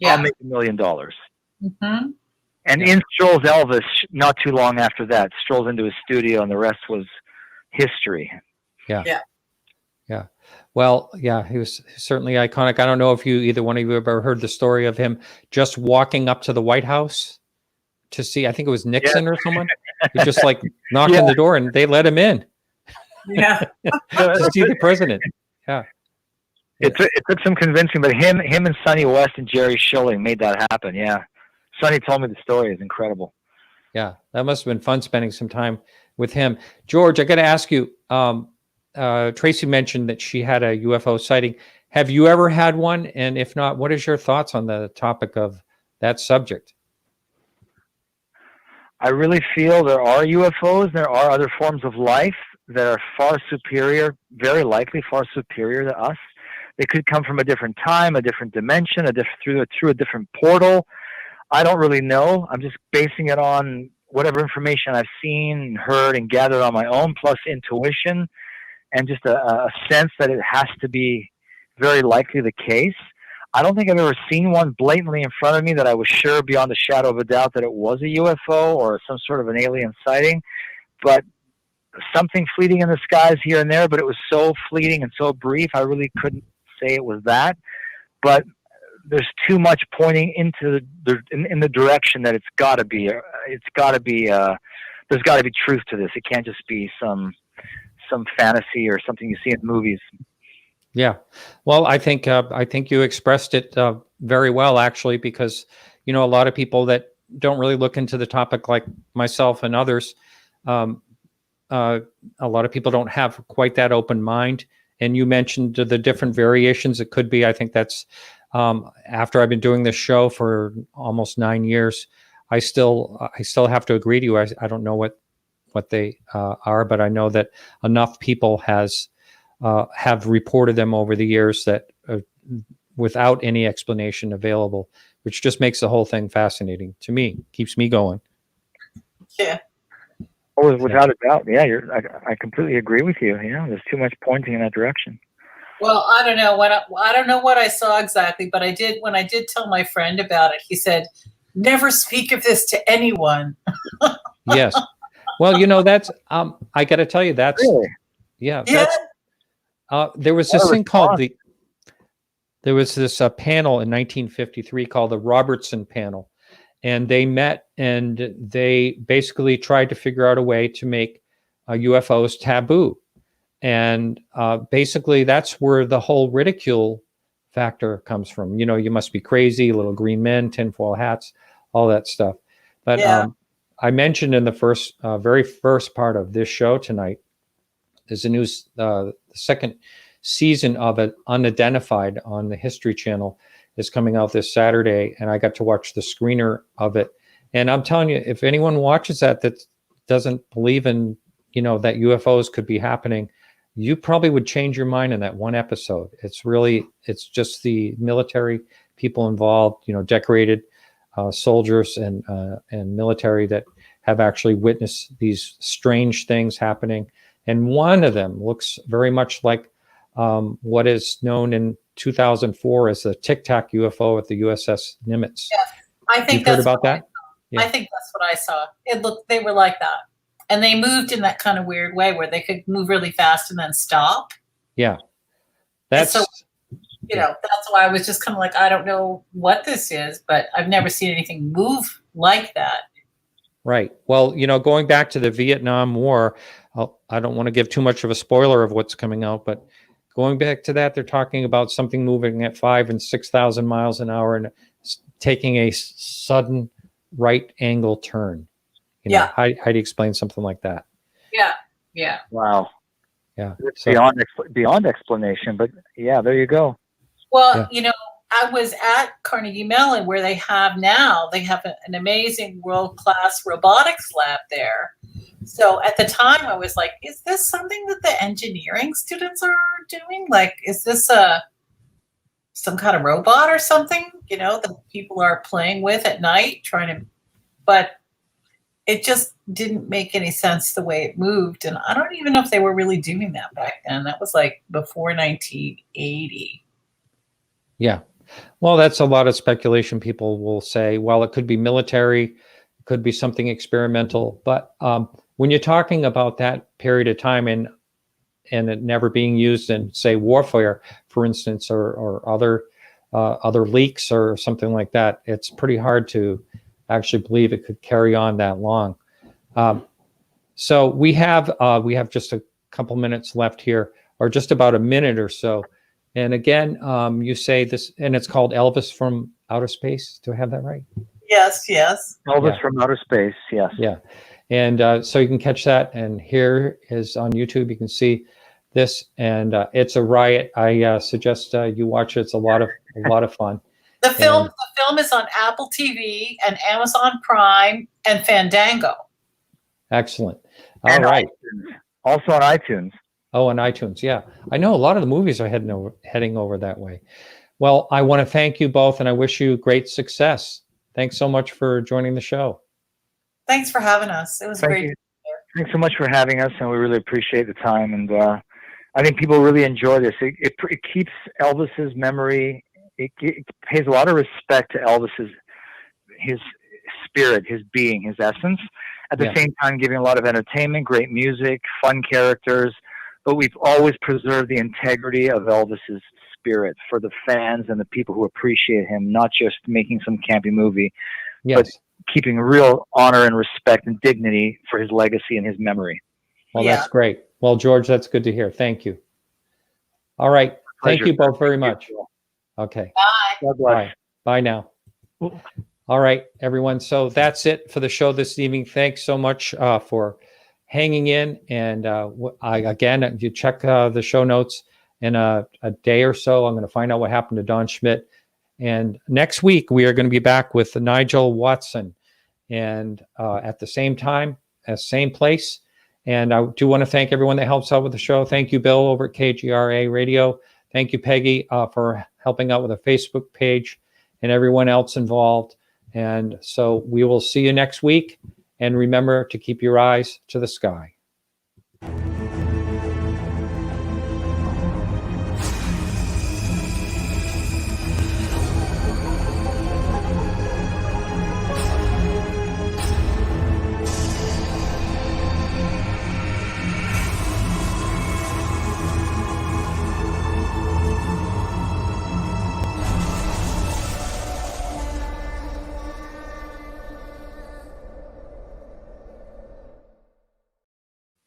I'll make $1 million. Mm-hmm. And in strolls Elvis not too long after that, strolls into his studio, and the rest was history. Yeah. Well, yeah, he was certainly iconic. I don't know if either one of you ever heard the story of him just walking up to the White House to see, I think it was Nixon or someone. He just like knocked on the door and they let him in. Yeah. To see the president. Yeah. It took some convincing, but him and Sonny West and Jerry Schilling made that happen. Yeah. Sonny told me the story. It's incredible. Yeah, that must have been fun spending some time with him. George, I got to ask you, Tracy mentioned that she had a UFO sighting. Have you ever had one? And if not, what is your thoughts on the topic of that subject? I really feel there are UFOs. There are other forms of life that are far superior, very likely far superior to us. They could come from a different time, a different dimension, through a different portal. I don't really know. I'm just basing it on whatever information I've seen, heard, and gathered on my own, plus intuition, and just a sense that it has to be very likely the case. I don't think I've ever seen one blatantly in front of me that I was sure beyond a shadow of a doubt that it was a UFO or some sort of an alien sighting, but something fleeting in the skies here and there, but it was so fleeting and so brief, I really couldn't say it was that. But there's too much pointing into in the direction that there's got to be truth to this. It can't just be some fantasy or something you see in movies. Yeah, well, I think you expressed it very well, actually, because you know a lot of people that don't really look into the topic, like myself and others. A lot of people don't have quite that open mind. And you mentioned the different variations it could be. I think that's after I've been doing this show for almost 9 years, I still have to agree to you. I don't know what they are, but I know that enough people have reported them over the years that without any explanation available, which just makes the whole thing fascinating to me, keeps me going. Yeah. Oh, without a doubt. Yeah, I completely agree with you. Yeah, there's too much pointing in that direction. Well, I don't know what I saw exactly, but when I did tell my friend about it, he said, "Never speak of this to anyone." Yes. Well, you know, that's I got to tell you, that's really? Yeah. That's, there was this thing called there was this panel in 1953 called the Robertson panel, and they met and they basically tried to figure out a way to make UFOs taboo. And basically that's where the whole ridicule factor comes from. You know, you must be crazy, little green men, tinfoil hats, all that stuff. But I mentioned in the very first part of this show tonight, there's a new the second season of it, Unidentified, on the History Channel is coming out this Saturday, and I got to watch the screener of it. And I'm telling you, if anyone watches that doesn't believe in, you know, that UFOs could be happening, you probably would change your mind in that one episode. It's just the military people involved, you know, decorated soldiers and military that have actually witnessed these strange things happening. And one of them looks very much like what is known in 2004 as the Tic Tac UFO at the USS Nimitz. Yes, I think You've heard that's about that? Yeah. I think that's what I saw. They were like that. And they moved in that kind of weird way where they could move really fast and then stop. Yeah. That's, so, that's why I was just kind of like, I don't know what this is, but I've never seen anything move like that. right. Well, going back to the Vietnam War, I don't want to give too much of a spoiler of what's coming out, but going back to that, they're talking about something moving at 5,000 and 6,000 miles an hour and taking a sudden right angle turn. How do you explain something like that? Yeah. Wow. Yeah. It's beyond explanation, but yeah, there you go. Well, I was at Carnegie Mellon where they have an amazing world-class robotics lab there. So at the time I was like, is this something that the engineering students are doing? Like, is this some kind of robot or something, that people are playing with at night but it just didn't make any sense the way it moved. And I don't even know if they were really doing that back then. That was like before 1980. Yeah. Well, that's a lot of speculation. People will say, well, it could be military, it could be something experimental. But when you're talking about that period of time and it never being used in, say, warfare, for instance, or other leaks or something like that, it's pretty hard to actually believe it could carry on that long. So we have just a couple minutes left here, or just about a minute or so. And again, you say this, and it's called Elvis from Outer Space. Do I have that right? Yes. Elvis from Outer Space. Yes. Yeah. And so you can catch that. And here is on YouTube. You can see this, and it's a riot. I suggest you watch it. It's a lot of fun. The film is on Apple TV and Amazon Prime and Fandango. Excellent. And all right. iTunes. Also on iTunes. Oh, on iTunes. Yeah. I know a lot of the movies are heading over that way. Well, I want to thank you both, and I wish you great success. Thanks so much for joining the show. Thanks for having us. It was great. Thanks so much for having us, and we really appreciate the time. And I think people really enjoy this. It keeps Elvis's memory. It pays a lot of respect to Elvis's his spirit, his being, his essence. At the same time, giving a lot of entertainment, great music, fun characters. But we've always preserved the integrity of Elvis's spirit for the fans and the people who appreciate him, not just making some campy movie, but keeping real honor and respect and dignity for his legacy and his memory. Well, that's great. Well, George, that's good to hear. Thank you. All right. Thank you both very much. Okay. Bye. God bless. Bye. Bye now. All right, everyone. So that's it for the show this evening. Thanks so much for hanging in. And again, if you check the show notes in a day or so, I'm going to find out what happened to Don Schmitt. And next week, we are going to be back with Nigel Watson, and at the same time, same place. And I do want to thank everyone that helps out with the show. Thank you, Bill, over at KGRA Radio. Thank you, Peggy, for helping out with a Facebook page, and everyone else involved. And so we will see you next week. And remember to keep your eyes to the sky.